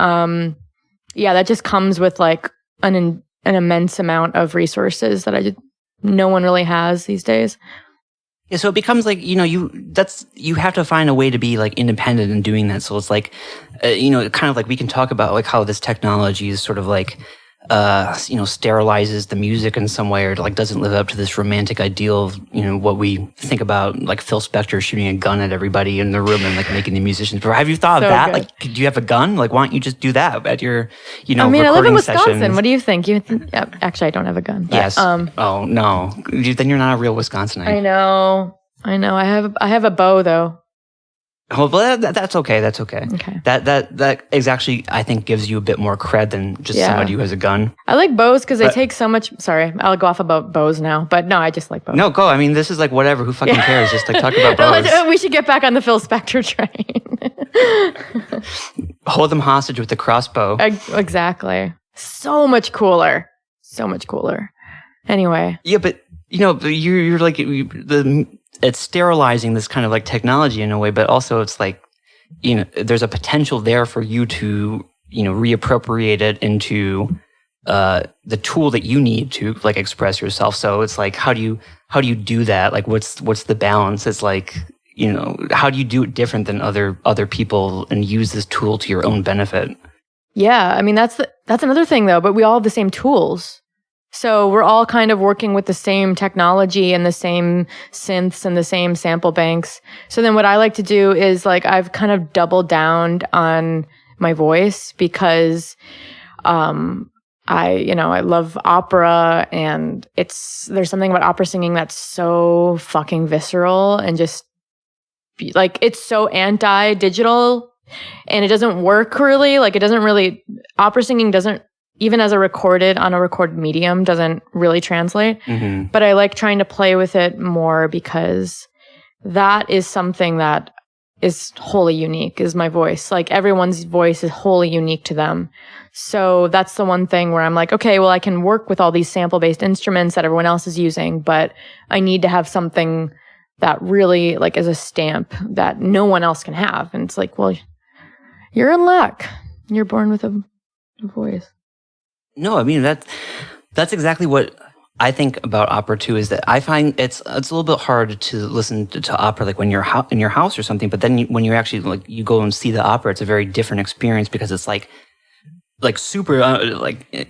yeah, that just comes with like an immense amount of resources that no one really has these days. Yeah, so it becomes like, you have to find a way to be like independent in doing that. So it's like, kind of like we can talk about like how this technology is sort of like, sterilizes the music in some way, or like doesn't live up to this romantic ideal of, what we think about, like Phil Spector shooting a gun at everybody in the room and like making the musicians. But have you thought of that? Good. Like, do you have a gun? Like, why don't you just do that at your, I mean, I live in Wisconsin. Sessions? What do you think? Yeah, actually, I don't have a gun. But, yes. Oh no, then you're not a real Wisconsinite. I know. I have a bow though. Oh, well, that's okay. That's okay. Okay. That is actually, I think, gives you a bit more cred than just somebody who has a gun. I like bows because they take so much. Sorry, I'll go off about bows now. But no, I just like bows. No, go. I mean, this is like whatever. Who fucking cares? Just like talk about bows. We should get back on the Phil Spector train. Hold them hostage with the crossbow. Exactly. So much cooler. So much cooler. Anyway. Yeah, but you're like it's sterilizing this kind of like technology in a way, but also it's like, there's a potential there for you to, reappropriate it into the tool that you need to like express yourself. So it's like, how do you do that? Like, what's the balance? It's like, how do you do it different than other people and use this tool to your own benefit? Yeah, I mean, that's another thing though, but we all have the same tools. So we're all kind of working with the same technology and the same synths and the same sample banks. So then what I like to do is like I've kind of doubled down on my voice because I love opera, and there's something about opera singing that's so fucking visceral and just like it's so anti-digital, and it doesn't work really. Like opera singing doesn't, even as on a recorded medium, doesn't really translate. Mm-hmm. But I like trying to play with it more because that is something that is wholly unique, is my voice. Like everyone's voice is wholly unique to them. So that's the one thing where I'm like, okay, well, I can work with all these sample-based instruments that everyone else is using, but I need to have something that really like is a stamp that no one else can have. And it's like, well, you're in luck. You're born with a voice. No, I mean, that's exactly what I think about opera too, is that I find it's a little bit hard to listen to opera like when you're in your house or something, but then when you actually like you go and see the opera, it's a very different experience because it's like super I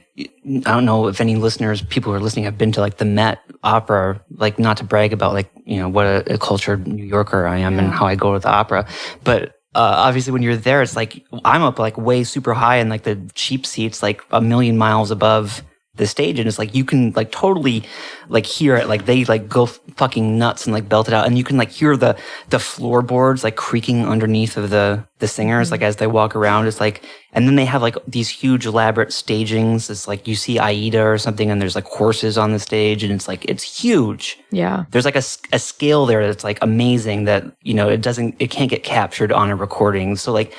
don't know if any people who are listening have been to like the Met Opera, like not to brag about like what a cultured New Yorker I am and how I go to the opera, but obviously when you're there, it's like I'm up like way super high in like the cheap seats, like a million miles above the stage, and it's like you can like totally like hear it, like they like go fucking nuts and like belt it out, and you can like hear the floorboards like creaking underneath of the singers like as they walk around. It's like, and then they have like these huge elaborate stagings. It's like you see Aida or something, and there's like horses on the stage, and it's like it's huge. Yeah, there's like a scale there that's like amazing that it can't get captured on a recording. So like.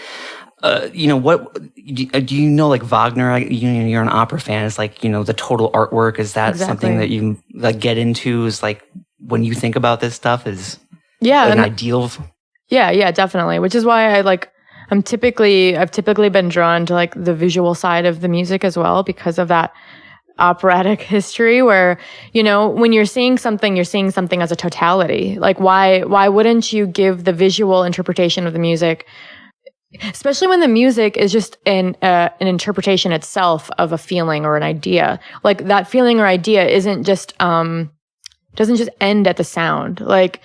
What do you know? Like Wagner, you're an opera fan. It's like the total artwork. Is that something that you like get into? Is like when you think about this stuff is an ideal. Yeah, definitely. Which is why I've typically been drawn to like the visual side of the music as well because of that operatic history where when you're seeing something as a totality. Like why wouldn't you give the visual interpretation of the music? Especially when the music is just an interpretation itself of a feeling or an idea. Like that feeling or idea doesn't just end at the sound. Like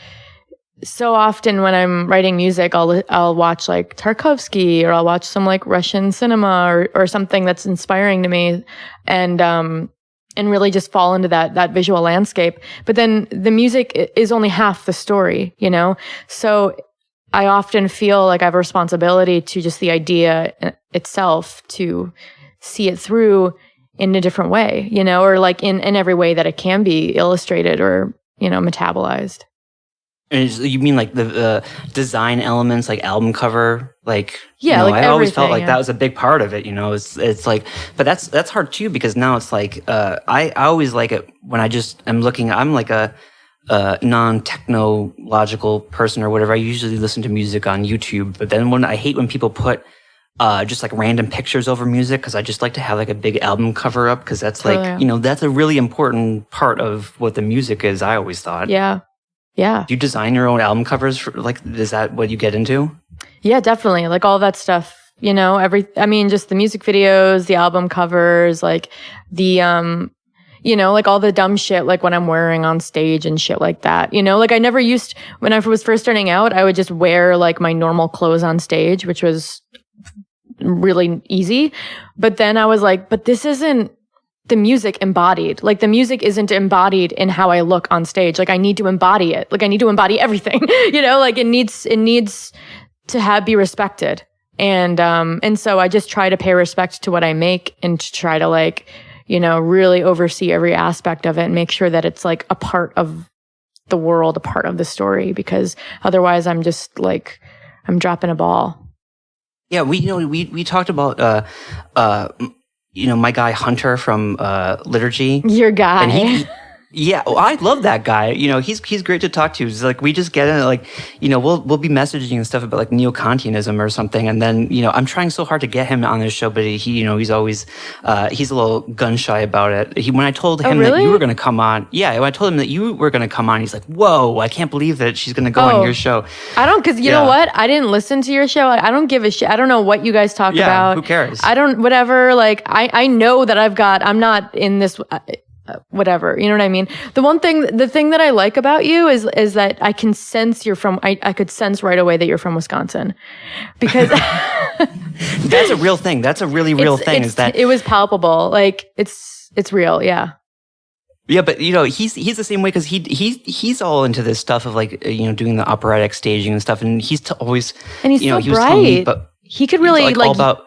so often when I'm writing music, I'll watch like Tarkovsky, or I'll watch some like Russian cinema or something that's inspiring to me, and really just fall into that visual landscape. But then the music is only half the story, So I often feel like I have a responsibility to just the idea itself to see it through in a different way, or like in every way that it can be illustrated or, metabolized. And you mean like the design elements, like album cover, like like I always felt like that was a big part of it. It's like, but that's hard too because now it's like I always like it when I just am looking. I'm like a non-technological person or whatever. I usually listen to music on YouTube, but then I hate when people put just like random pictures over music, because I just like to have like a big album cover up, because that's like, Totally. you know, that's a really important part of what the music is, I always thought. Yeah. Yeah. Do you design your own album covers? Like, is that what you get into? Yeah, definitely. Like all that stuff, you know, just the music videos, the album covers, like the, you know, like all the dumb shit, like when I'm wearing on stage and shit like that, you know, like when I was first starting out, I would just wear like my normal clothes on stage, which was really easy. But then I was like, but this isn't the music embodied. Like the music isn't embodied in how I look on stage. Like I need to embody it. Like I need to embody everything, you know, like it needs to be respected. And so I just try to pay respect to what I make and to try to like, you know, really oversee every aspect of it and make sure that it's like a part of the world, a part of the story, because otherwise I'm just like, I'm dropping a ball. Yeah, we talked about you know, my guy Hunter from Liturgy. Your guy. And yeah, well, I love that guy. You know, he's great to talk to. It's like we just get in, like, you know, we'll be messaging and stuff about like neo-Kantianism or something, and then, you know, I'm trying so hard to get him on this show, but he you know, he's always he's a little gun shy about it. When I told him that you were going to come on, when I told him that you were going to come on, he's like, "Whoa, I can't believe that she's going to go on your show." I don't, because you know what? I didn't listen to your show. I don't give a shit. I don't know what you guys talk about. Who cares? I don't, whatever. Like, I know that I'm not in this. Whatever, you know what I mean? The thing that I like about you is that I can sense you're from, I could sense right away that you're from Wisconsin, because that's a real thing. That's a really real thing. Is that it was palpable? Like it's real. Yeah. Yeah, but you know, he's the same way, because he's all into this stuff of like, you know, doing the operatic staging and stuff, and he's always, and he's you know, so bright. He could really like all about.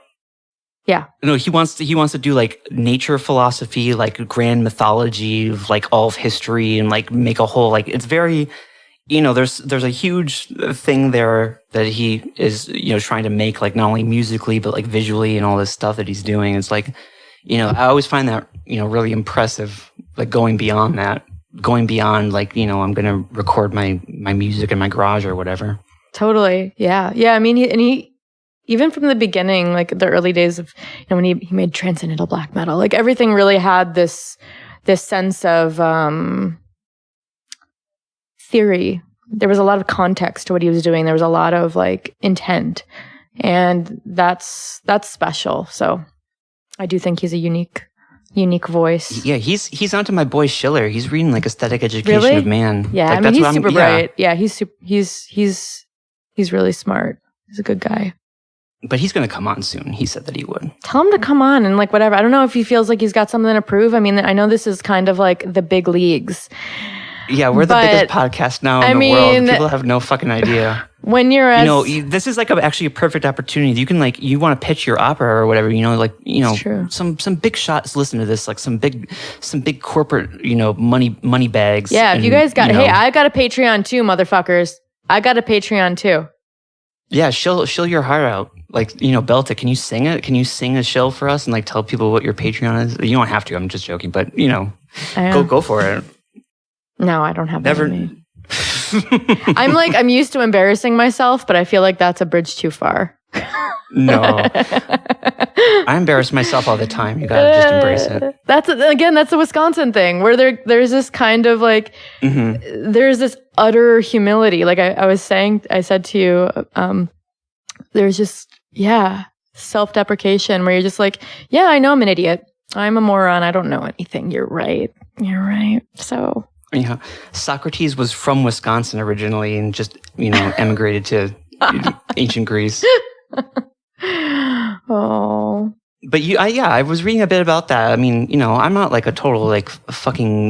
Yeah. No, he wants to do like nature philosophy, like grand mythology of like all of history, and like make a whole, like, it's very, you know, there's a huge thing there that he is, you know, trying to make, like not only musically but like visually, and all this stuff that he's doing. It's like, you know, I always find that, you know, really impressive, like going beyond like, you know, I'm going to record my music in my garage or whatever. Totally. Yeah. Yeah. I mean, he even from the beginning, like the early days of, you know, when he made transcendental black metal, like everything really had this sense of theory. There was a lot of context to what he was doing. There was a lot of like intent, and that's special. So I do think he's a unique voice. Yeah, he's onto my boy Schiller. He's reading like Aesthetic Education of Man. Yeah, like, I mean, he's super bright. Yeah, he's really smart. He's a good guy. But he's going to come on soon. He said that he would. Tell him to come on and like whatever. I don't know if he feels like he's got something to prove. I mean, I know this is kind of like the big leagues. Yeah, we're the biggest podcast now in the world. People have no fucking idea. When you're you know, this is like actually a perfect opportunity. You can like, you want to pitch your opera or whatever, you know, like, you know, some big shots listen to this, like some big corporate, you know, money bags. Yeah, if you guys got, hey, I got a Patreon too, motherfuckers. I got a Patreon too. Yeah, shill your heart out. Like, you know, Belta, can you sing it? Can you sing a shill for us and like tell people what your Patreon is? You don't have to. I'm just joking, but you know, go for it. No, I don't have never. I'm used to embarrassing myself, but I feel like that's a bridge too far. No, I embarrass myself all the time. You gotta just embrace it. That's a Wisconsin thing where there's this kind of like, there's this utter humility. Like I said to you, there's just, self-deprecation where you're just like, yeah, I know I'm an idiot. I'm a moron. I don't know anything. You're right. So. Yeah. Socrates was from Wisconsin originally and just, you know, emigrated to ancient Greece. Oh. But I was reading a bit about that. I mean, you know, I'm not like a total like fucking,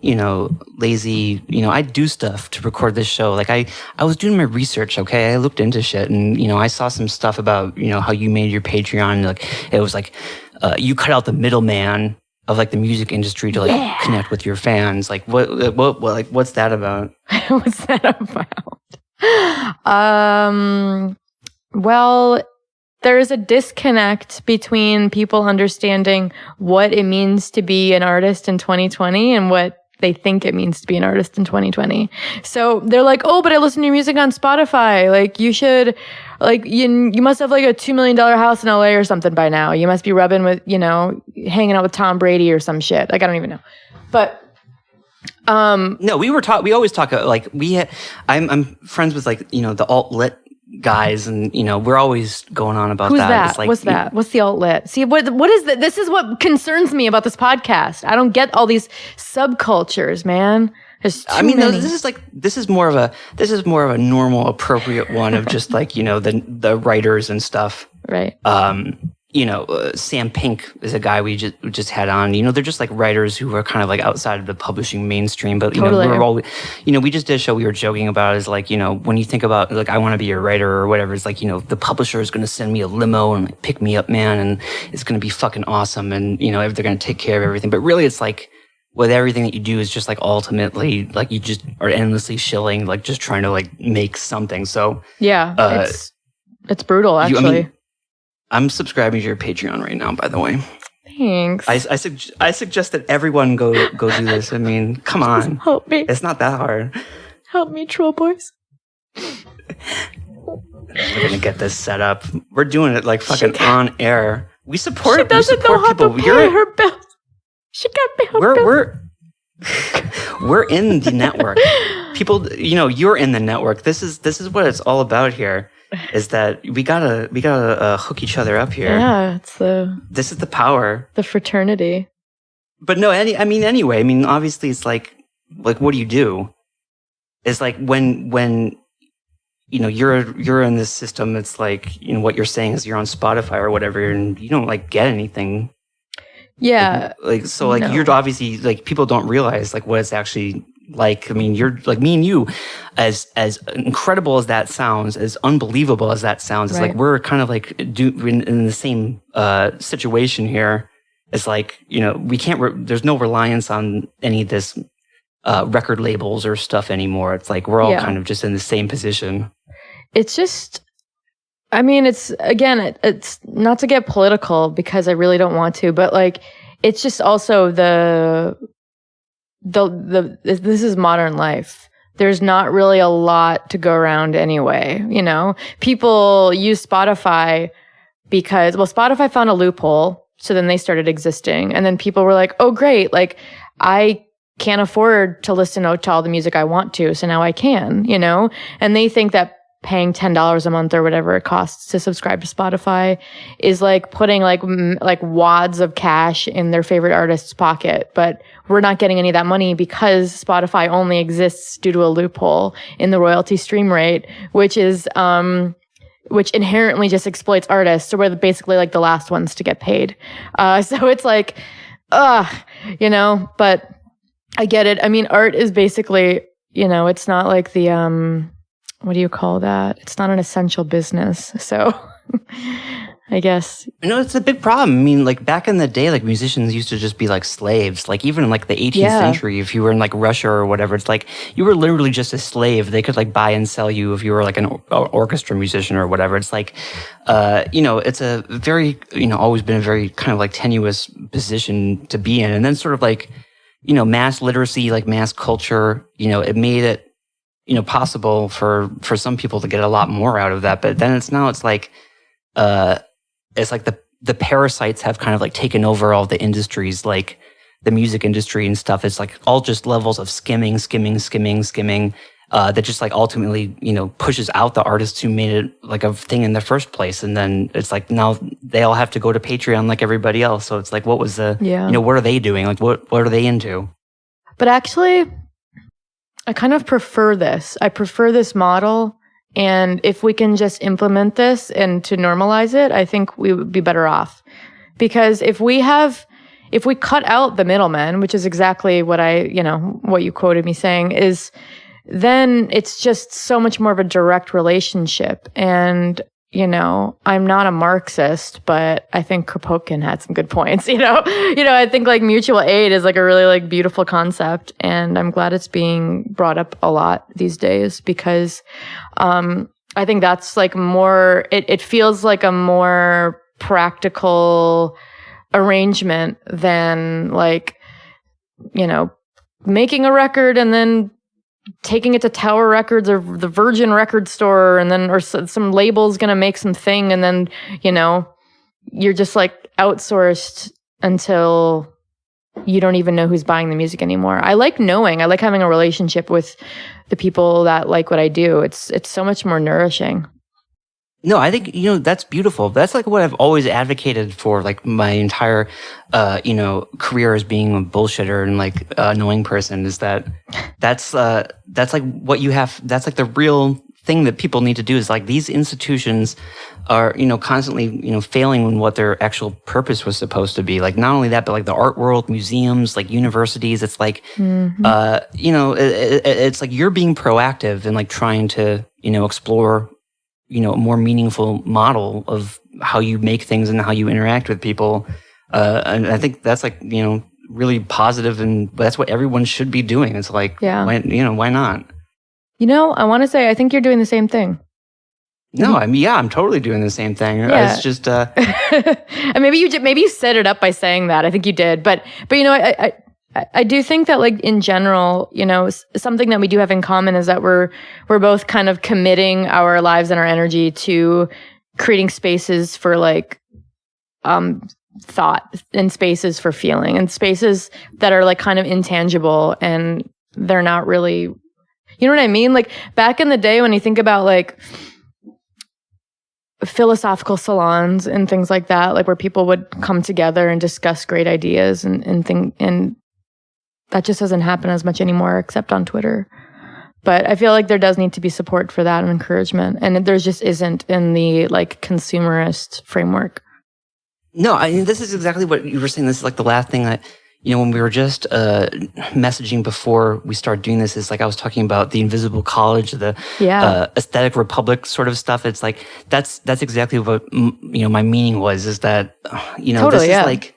you know, lazy, you know, I do stuff to record this show. Like I was doing my research, okay? I looked into shit and, you know, I saw some stuff about, you know, how you made your Patreon. Like it was like, you cut out the middleman of like the music industry to like connect with your fans. Like what like, what's that about? What's that about? Well, there's a disconnect between people understanding what it means to be an artist in 2020 and what they think it means to be an artist in 2020. So they're like, oh, but I listen to your music on Spotify. Like, you should, like, you must have like a $2 million house in LA or something by now. You must be rubbing with, hanging out with Tom Brady or some shit. Like, I don't even know. But no, we always talk like I'm friends with like, the alt-lit guys, and we're always going on about who's that. that? It's like, What's that? What's the alt-lit? See, what is that? This is what concerns me about this podcast. I don't get all these subcultures, man. There's too many. This is more of a normal, appropriate one of just like, the writers and stuff. Right. Sam Pink is a guy we just had on. They're just like writers who are kind of like outside of the publishing mainstream. But Totally. we're all, we just did a show we were joking about is like, when you think about like I want to be a writer or whatever, it's like, the publisher is going to send me a limo and like, pick me up, man, and it's going to be fucking awesome, and they're going to take care of everything. But really, it's like with everything that you do is just like ultimately like you just are endlessly shilling, like just trying to like make something. So yeah, it's brutal actually. I'm subscribing to your Patreon right now, by the way. Thanks. I suggest that everyone go do this. I mean, come on. Help me. It's not that hard. Help me, troll boys. We're going to get this set up. We're doing it like fucking on air. We support people. She doesn't know how to pay her bills. She got bills. We're in the network. People, you're in the network. This is what it's all about here. Is that we gotta hook each other up here? Yeah, this is the power, the fraternity. But no, anyway, obviously it's like what do you do? It's like when you're in this system. It's like what you're saying is you're on Spotify or whatever, and you don't like get anything. Yeah, no. You're obviously like people don't realize like what it's actually. Like, you're like me and you, as incredible as that sounds, as unbelievable as that sounds, it's right. like we're kind of like in the same situation here. It's like, we can't, there's no reliance on any of this record labels or stuff anymore. It's like we're all kind of just in the same position. It's just, it's not to get political because I really don't want to, but like, it's just also this is modern life. There's not really a lot to go around anyway, People use Spotify because, Spotify found a loophole, so then they started existing. And then people were like, oh, great, like, I can't afford to listen to all the music I want to, so now I can, And they think that paying $10 a month or whatever it costs to subscribe to Spotify is like putting like wads of cash in their favorite artist's pocket. But we're not getting any of that money because Spotify only exists due to a loophole in the royalty stream rate, which is which inherently just exploits artists. So we're basically like the last ones to get paid. So it's like, but I get it. Art is basically, it's not like the what do you call that? It's not an essential business. So I guess. It's a big problem. Like back in the day, like musicians used to just be like slaves. Like even in like the 18th century, if you were in like Russia or whatever, it's like you were literally just a slave. They could like buy and sell you if you were like an orchestra musician or whatever. It's like, it's a very, always been a very kind of like tenuous position to be in. And then sort of like, mass literacy, like mass culture, it made it, possible for some people to get a lot more out of that. But then it's like the parasites have kind of like taken over all the industries, like the music industry and stuff. It's like all just levels of skimming, that just like ultimately, pushes out the artists who made it like a thing in the first place. And then it's like now they all have to go to Patreon like everybody else. So it's like, what was the, what are they doing? Like, what are they into? But actually, I kind of prefer this. I prefer this model. And if we can just implement this and to normalize it, I think we would be better off. Because if we cut out the middleman, which is exactly what what you quoted me saying, is then it's just so much more of a direct relationship. And, I'm not a Marxist, but I think Kropotkin had some good points, I think like mutual aid is like a really like beautiful concept. And I'm glad it's being brought up a lot these days because, I think that's like more, it feels like a more practical arrangement than like, making a record and then taking it to Tower Records or the Virgin record store, and then or some label's gonna make some thing, and then you're just like outsourced until you don't even know who's buying the music anymore. I like having a relationship with the people that like what I do. It's so much more nourishing. No, I think, that's beautiful. That's like what I've always advocated for, like my entire, career as being a bullshitter and like annoying person, is that's like what you have. That's like the real thing that people need to do, is like these institutions are, constantly, failing in what their actual purpose was supposed to be. Like not only that, but like the art world, museums, like universities, it's like, it's like you're being proactive and like trying to, explore a more meaningful model of how you make things and how you interact with people. And I think that's like, really positive, and that's what everyone should be doing. It's like, why not? I want to say, I think you're doing the same thing. No, I mean, I'm totally doing the same thing. Yeah. It's just, and maybe you set it up by saying that. I think you did, but I do think that, like, in general, something that we do have in common is that we're both kind of committing our lives and our energy to creating spaces for like thought, and spaces for feeling, and spaces that are like kind of intangible, and they're not really, you know what I mean? Like back in the day, when you think about like philosophical salons and things like that, like where people would come together and discuss great ideas and that just doesn't happen as much anymore, except on Twitter. But I feel like there does need to be support for that and encouragement. And there just isn't in the like consumerist framework. No, I mean, this is exactly what you were saying. This is like the last thing that, when we were just messaging before we started doing this, is like I was talking about the invisible college, the aesthetic republic sort of stuff. It's like, that's exactly what, my meaning was, is that, this is like,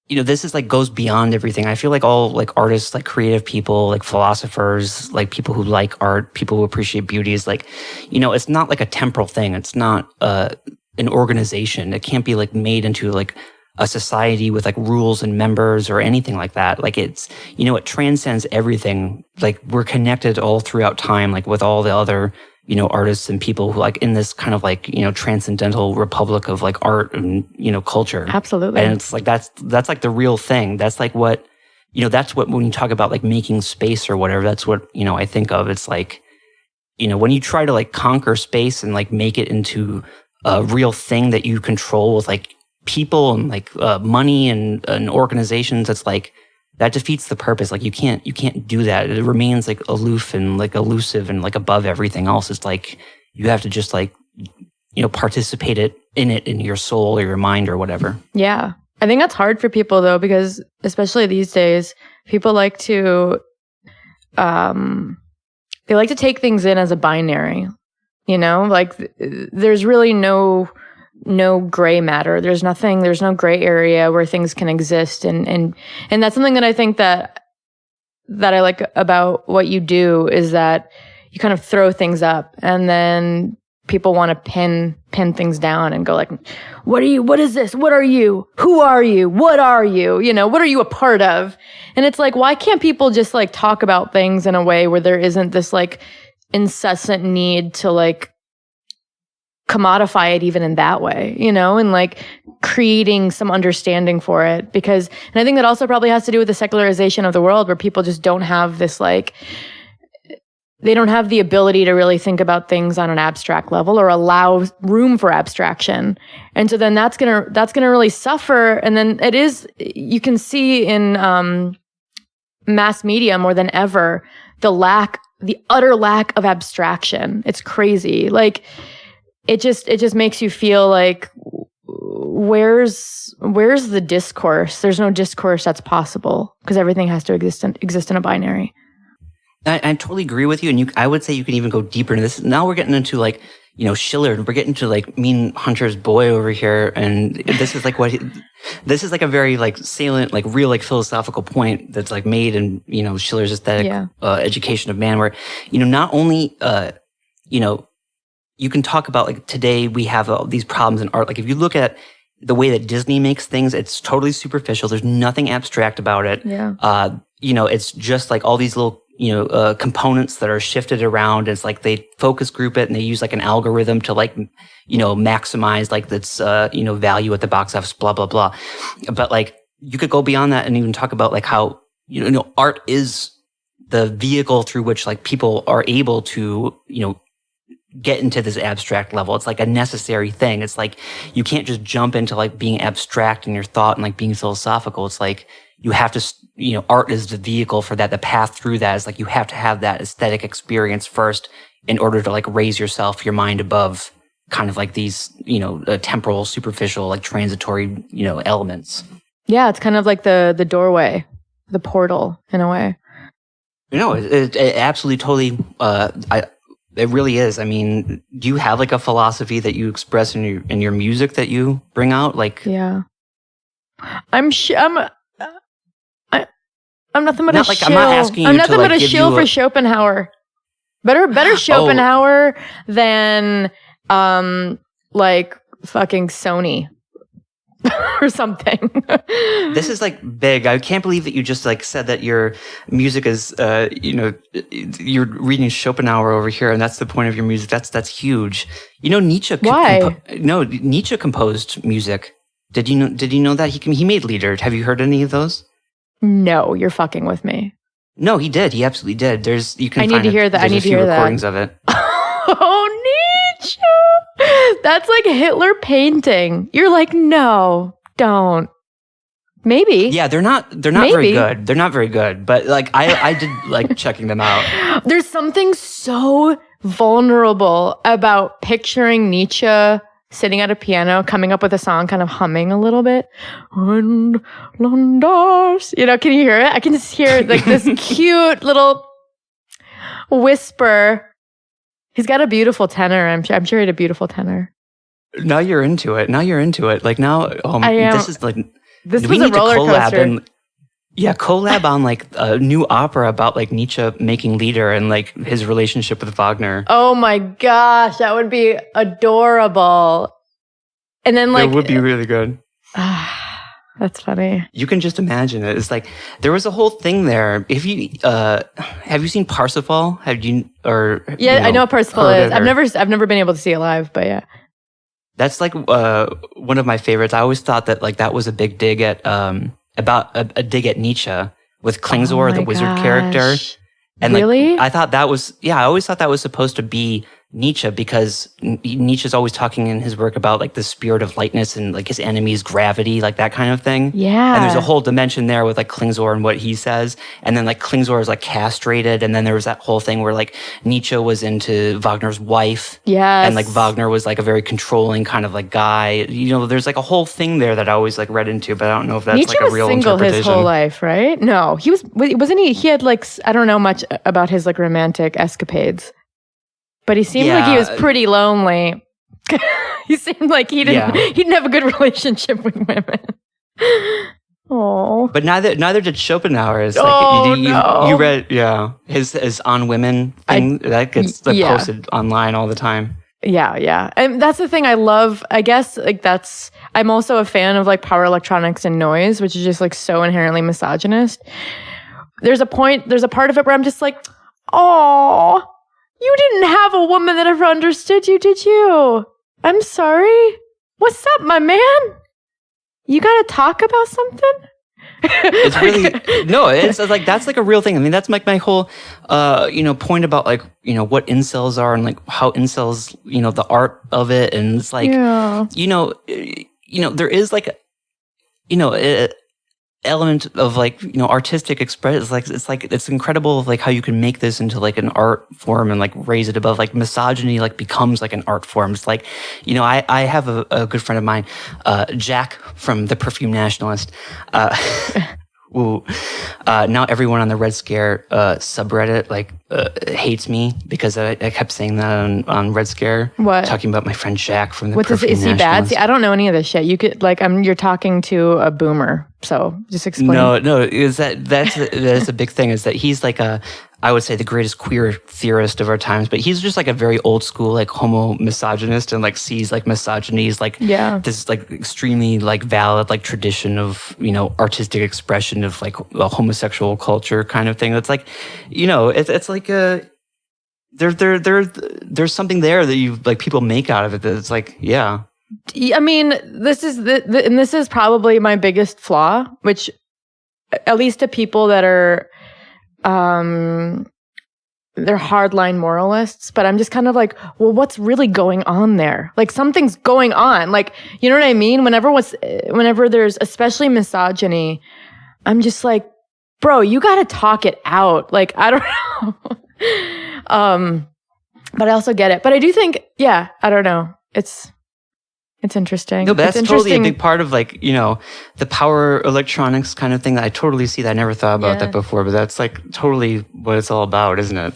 this is like goes beyond everything. I feel like all like artists, like creative people, like philosophers, like people who like art, people who appreciate beauty, is like, it's not like a temporal thing. It's not an organization. It can't be like made into like a society with like rules and members or anything like that. Like it's, it transcends everything. Like we're connected all throughout time, like with all the other, artists and people who like in this kind of like, transcendental republic of like art and, culture. Absolutely. And it's like, that's like the real thing. That's like what, that's what, when you talk about like making space or whatever, that's what, I think of. It's like, when you try to like conquer space and like make it into a real thing that you control with like people and like money and organizations, it's like, that defeats the purpose. Like you can't do that. It remains like aloof and like elusive and like above everything else. It's like you have to just like, participate in it in your soul or your mind or whatever. Yeah. I think that's hard for people though, because especially these days, people like to, they like to take things in as a binary, like there's really no gray matter. There's no gray area where things can exist. And that's something that I think that I like about what you do, is that you kind of throw things up and then people want to pin things down and go like, what are you? What is this? What are you? Who are you? What are you? What are you a part of? And it's like, why can't people just like talk about things in a way where there isn't this like incessant need to like commodify it even in that way, and like creating some understanding for it, and I think that also probably has to do with the secularization of the world, where people just don't have this like, they don't have the ability to really think about things on an abstract level or allow room for abstraction. And so then that's gonna really suffer. And then you can see in mass media more than ever, the utter lack of abstraction. It's crazy. Like, it just makes you feel like, where's the discourse? There's no discourse that's possible because everything has to exist in a binary. I totally agree with you, and I would say you can even go deeper into this. Now we're getting into like, Schiller, and we're getting to like Mean Hunter's boy over here, and this is like this is like a very like salient, like real like philosophical point that's like made in Schiller's aesthetic education of man, where not only you can talk about like today we have all these problems in art. Like if you look at the way that Disney makes things, it's totally superficial. There's nothing abstract about it. Yeah. It's just like all these little, components that are shifted around. It's like they focus group it and they use like an algorithm to like, maximize like its, value at the box office, blah, blah, blah. But like you could go beyond that and even talk about like how, art is the vehicle through which like people are able to, get into this abstract level. It's like a necessary thing. It's like you can't just jump into like being abstract in your thought and like being philosophical. It's like you have to, art is the vehicle for that. The path through that is like you have to have that aesthetic experience first in order to like raise your mind above kind of like these, temporal, superficial, like transitory, elements. Yeah, it's kind of like the doorway, the portal in a way. It absolutely totally. It really is. I mean, do you have like a philosophy that you express in your music that you bring out? Like, yeah, I'm nothing but a shill. I'm not asking you I'm nothing to, but like, a shill for Schopenhauer. Better Schopenhauer than like fucking Sony. Or something. This is like big. I can't believe that you just like said that your music is, you're reading Schopenhauer over here, and that's the point of your music. That's huge. Nietzsche. Why? Nietzsche composed music. Did you know that he made Lieder? Have you heard any of those? No, you're fucking with me. No, he did. He absolutely did. I need to hear that. I need to hear that. Recordings of it. Oh, Nietzsche. That's like Hitler painting. You're like, no, don't. Maybe. Yeah, they're not very good. They're not very good. But like I did like checking them out. There's something so vulnerable about picturing Nietzsche sitting at a piano, coming up with a song, kind of humming a little bit. And Landers. Can you hear it? I can just hear like this cute little whisper. He's got a beautiful tenor. I'm sure he had a beautiful tenor. Now you're into it. Like now, I am. This is like this was a roller coaster. Collab on like a new opera about like Nietzsche making Lieder and like his relationship with Wagner. Oh my gosh, that would be adorable. And then like it would be really good. That's funny. You can just imagine it. It's like there was a whole thing there. If you have you seen Parsifal? Yeah, I know what Parsifal is. I've never been able to see it live, but yeah. That's like one of my favorites. I always thought that like that was a big dig at about a dig at Nietzsche with Klingzor, the wizard character. And really? Like, I always thought that was supposed to be Nietzsche because Nietzsche's always talking in his work about like the spirit of lightness and like his enemy's gravity, like that kind of thing. Yeah. And there's a whole dimension there with like Klingzor and what he says. And then like Klingzor is like castrated. And then there was that whole thing where like Nietzsche was into Wagner's wife. Yes. And like Wagner was like a very controlling kind of like guy. There's like a whole thing there that I always like read into, but I don't know if that's Nietzsche like a real was single interpretation. his whole life, right? No, wasn't he had like, I don't know much about his like romantic escapades. But he seemed like he was pretty lonely. He seemed like he didn't have a good relationship with women. Oh. But neither did Schopenhauer. It's like you read his on women thing that gets posted online all the time. Yeah. And that's the thing I love. I guess like I'm also a fan of like power electronics and noise, which is just like so inherently misogynist. There's a part of it where I'm just like, oh, you didn't have a woman that ever understood you, did you? I'm sorry. What's up, my man? You got to talk about something? It's really it's like that's like a real thing. I mean, that's like my whole point about like what incels are and like how incels the art of it, and it's like there is like element of like artistic expression. It's incredible like how you can make this into like an art form and like raise it above like misogyny like becomes like an art form. It's like I have a good friend of mine, Jack from the Perfume Nationalist, now everyone on the Red Scare subreddit like hates me because I kept saying that on Red Scare. What? Talking about my friend Jack from the Is Perfume he bad? Nationalist. See, I don't know any of this shit. You could like you're talking to a boomer, so just explain. No, is that's a big thing. Is that he's like a I would say, the greatest queer theorist of our times, but he's just like a very old school, like homo misogynist, and like sees like misogyny as like this like extremely like valid like tradition of, you know, artistic expression of like a homosexual culture kind of thing. It's like, you know, it's like there's something there that you like people make out of it that it's like, yeah. I mean, this is and this is probably my biggest flaw, which at least to people that are they're hardline moralists, but I'm just kind of like, well, what's really going on there? Like something's going on. Like, you know what I mean? Whenever there's especially misogyny, I'm just like, bro, you got to talk it out. Like, I don't know. But I also get it. But I do think, yeah, I don't know. It's interesting. No, but that's it's totally a big part of like, you know, the power electronics kind of thing that I totally see that. I never thought about that before, but that's like totally what it's all about, isn't it?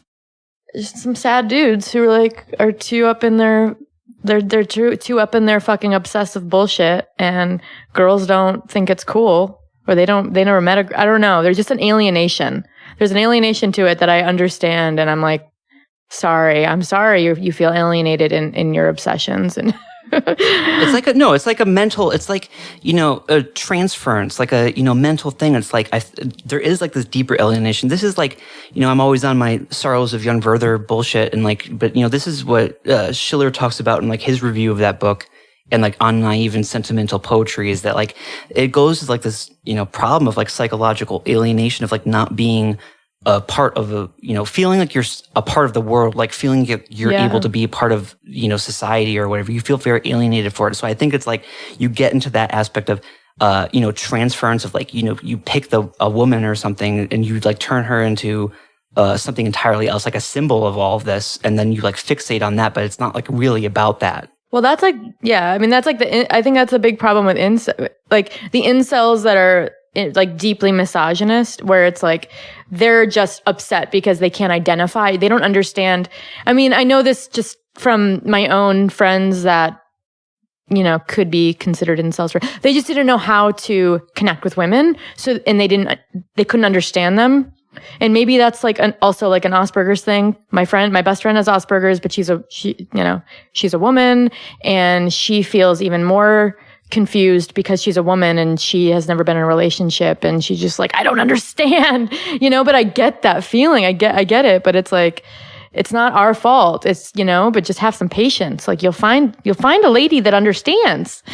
Just some sad dudes who are too up in their they're too up in their fucking obsessive bullshit, and girls don't think it's cool, or they never met I don't know. There's just an alienation. There's an alienation to it that I understand, and I'm like, I'm sorry you feel alienated in your obsessions. And it's like a mental, it's like, you know, a transference, like a, you know, mental thing. It's like, there is like this deeper alienation. This is like, you know, I'm always on my Sorrows of Young Werther bullshit. And like, but you know, this is what Schiller talks about in like his review of that book, and like on naive and sentimental poetry, is that like, it goes to like this, you know, problem of like psychological alienation of like not being a part of a, you know, feeling like you're a part of the world, like feeling you're able to be a part of, you know, society or whatever. You feel very alienated for it. So I think it's like you get into that aspect of, you know, transference of like, you know, you pick a woman or something and you like turn her into something entirely else, like a symbol of all of this. And then you like fixate on that, but it's not like really about that. Well, that's like, yeah, I mean, that's like I think that's a big problem with like the incels that are like deeply misogynist, where it's like they're just upset because they can't identify, they don't understand. I mean, I know this just from my own friends that, you know, could be considered incels. They just didn't know how to connect with women, and they couldn't understand them. And maybe that's like also like an Asperger's thing. My best friend has Asperger's, but she's a woman, and she feels even more confused because she's a woman and she has never been in a relationship, and she's just like, I don't understand, you know. But I get that feeling. I get it, but it's like, it's not our fault. It's, you know, but just have some patience. Like you'll find a lady that understands.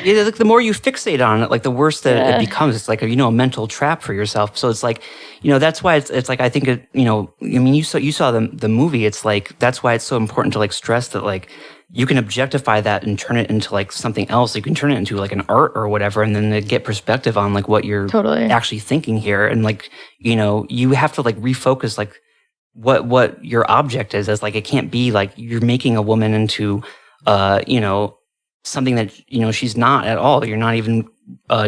Yeah, like the more you fixate on it, like the worse that it becomes. It's like a, you know, a mental trap for yourself. So it's like, you know, that's why it's like, I think it, you know, I mean, you saw the movie. It's like, that's why it's so important to like stress that like you can objectify that and turn it into like something else. You can turn it into like an art or whatever, and then get perspective on like what you're actually thinking here. And like, you know, you have to like refocus like what your object is, as like, it can't be like you're making a woman into, you know, something that, you know, she's not at all. You're not even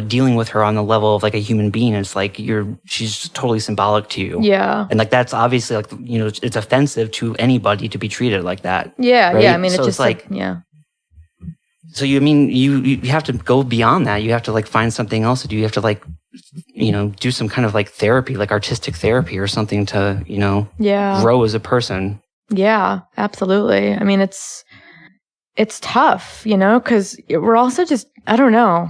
dealing with her on the level of like a human being. It's like she's totally symbolic to you. Yeah. And like, that's obviously like, you know, it's offensive to anybody to be treated like that. Yeah. Right? Yeah. I mean, so it's just like, yeah. So you have to go beyond that. You have to like find something else to do. You have to like, you know, do some kind of like therapy, like artistic therapy or something to, you know, grow as a person. Yeah, absolutely. I mean, it's tough, you know, because we're also just, I don't know.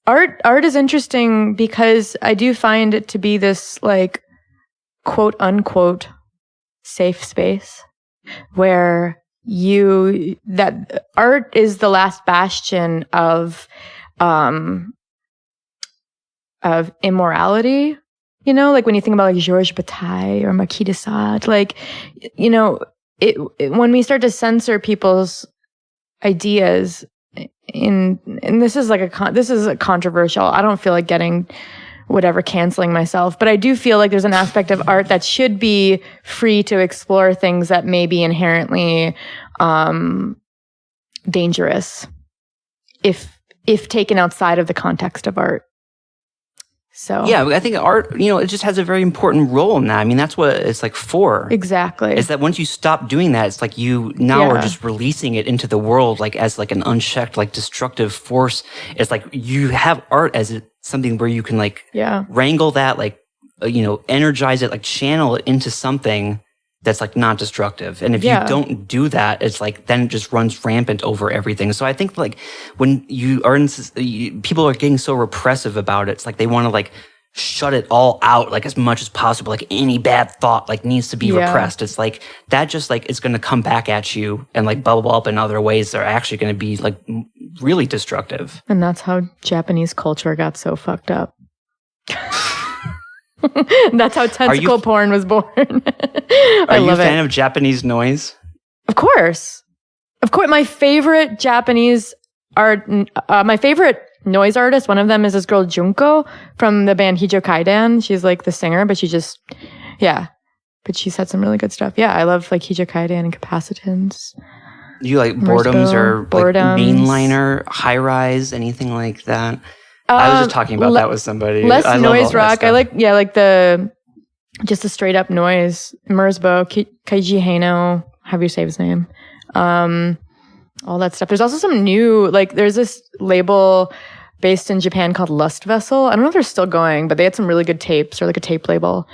Art is interesting because I do find it to be this like quote unquote safe space where that art is the last bastion of immorality, you know, like when you think about like Georges Bataille or Marquis de Sade, like, you know, when we start to censor people's ideas and this is like this is a controversial, I don't feel like getting canceling myself, but I do feel like there's an aspect of art that should be free to explore things that may be inherently dangerous if taken outside of the context of art. So yeah, I think art, you know, it just has a very important role in that. I mean, that's what it's like for. Exactly. Is that once you stop doing that, it's like you now are just releasing it into the world, like as like an unchecked, like destructive force. It's like you have art as something where you can like wrangle that like energize it, like channel it into something that's like not destructive. And if you don't do that, it's like then it just runs rampant over everything. So I think like when you are people are getting so repressive about it, it's like they want to like shut it all out like as much as possible. Like any bad thought like needs to be repressed. It's like that just like it's going to come back at you and like bubble up in other ways that are actually going to be like really destructive. And that's how Japanese culture got so fucked up. That's how tentacle porn was born. Are you a fan of Japanese noise? Of course. My favorite Japanese art, my favorite noise artist, one of them is this girl Junko from the band Hijo Kaidan. She's like the singer, but but she's had some really good stuff. Yeah, I love like Hijo Kaidan and Capacitance. Do you like boredoms or like mainliner, high rise, anything like that? I was just talking about that with somebody. Less noise rock. I like just the straight up noise. Merzbo, Keiji Haino, however you say his name. All that stuff. There's also some new, like there's this label based in Japan called Lust Vessel. I don't know if they're still going, but they had some really good tapes, or like a tape label.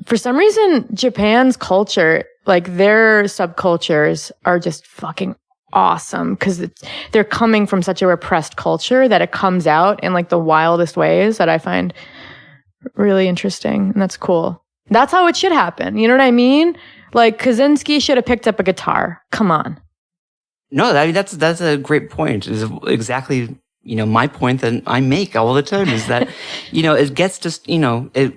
For some reason, Japan's culture, like their subcultures are just fucking awesome because they're coming from such a repressed culture that it comes out in like the wildest ways that I find really interesting, and that's cool. That's how it should happen. You know what I mean? Like Kaczynski should have picked up a guitar. Come on. No, that's a great point. Is exactly my point that I make all the time is that it gets just it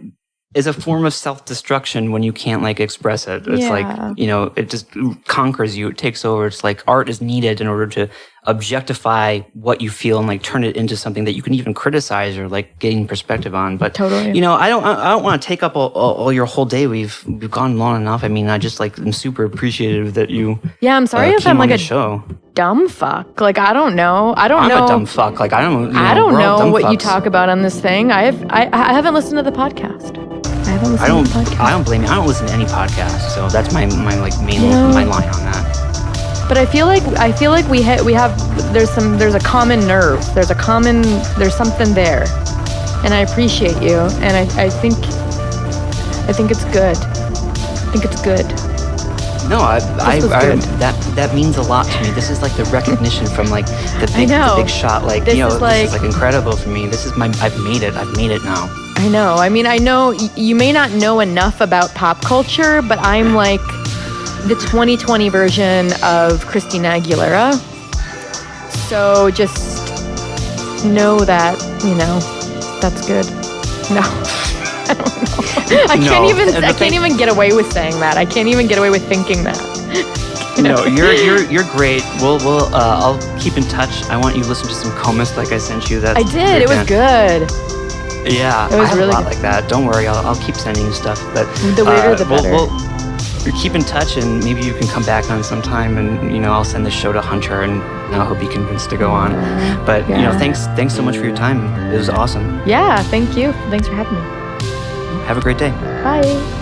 is a form of self-destruction when you can't like express it. It's like, it just conquers you. It takes over. It's like art is needed in order to objectify what you feel and like turn it into something that you can even criticize or like gain perspective on. But totally. I don't want to take up all your whole day. We've gone long enough. I mean, I just like am super appreciative that you Yeah, I'm sorry if I'm like a show. Dumb fuck. Like I don't know. I'm a dumb fuck. Like I don't know what you talk about on this thing. I haven't listened to the podcast. I don't blame you. I don't listen to any podcast, so that's my like main my line on that. But I feel like there's a common nerve. There's something there, and I appreciate you, and I think it's good. I think it's good. No, that means a lot to me. This is like the recognition from like the big shot. Like this is like incredible for me. This is I've made it now. I know. I mean, I know you may not know enough about pop culture, but I'm like the 2020 version of Christina Aguilera. So just know that, that's good. No. I don't know. I can't even get away with saying that. I can't even get away with thinking that. No, you're great. I'll keep in touch. I want you to listen to some Comus like I sent you. I did. It was good. Yeah, it was really a lot good. Like that. Don't worry, I'll keep sending you stuff. But the weirder, the better. We'll keep in touch, and maybe you can come back on sometime, and I'll send this show to Hunter, and I'll hope you're convinced to go on. But thanks so much for your time. It was awesome. Yeah, thank you. Thanks for having me. Have a great day. Bye.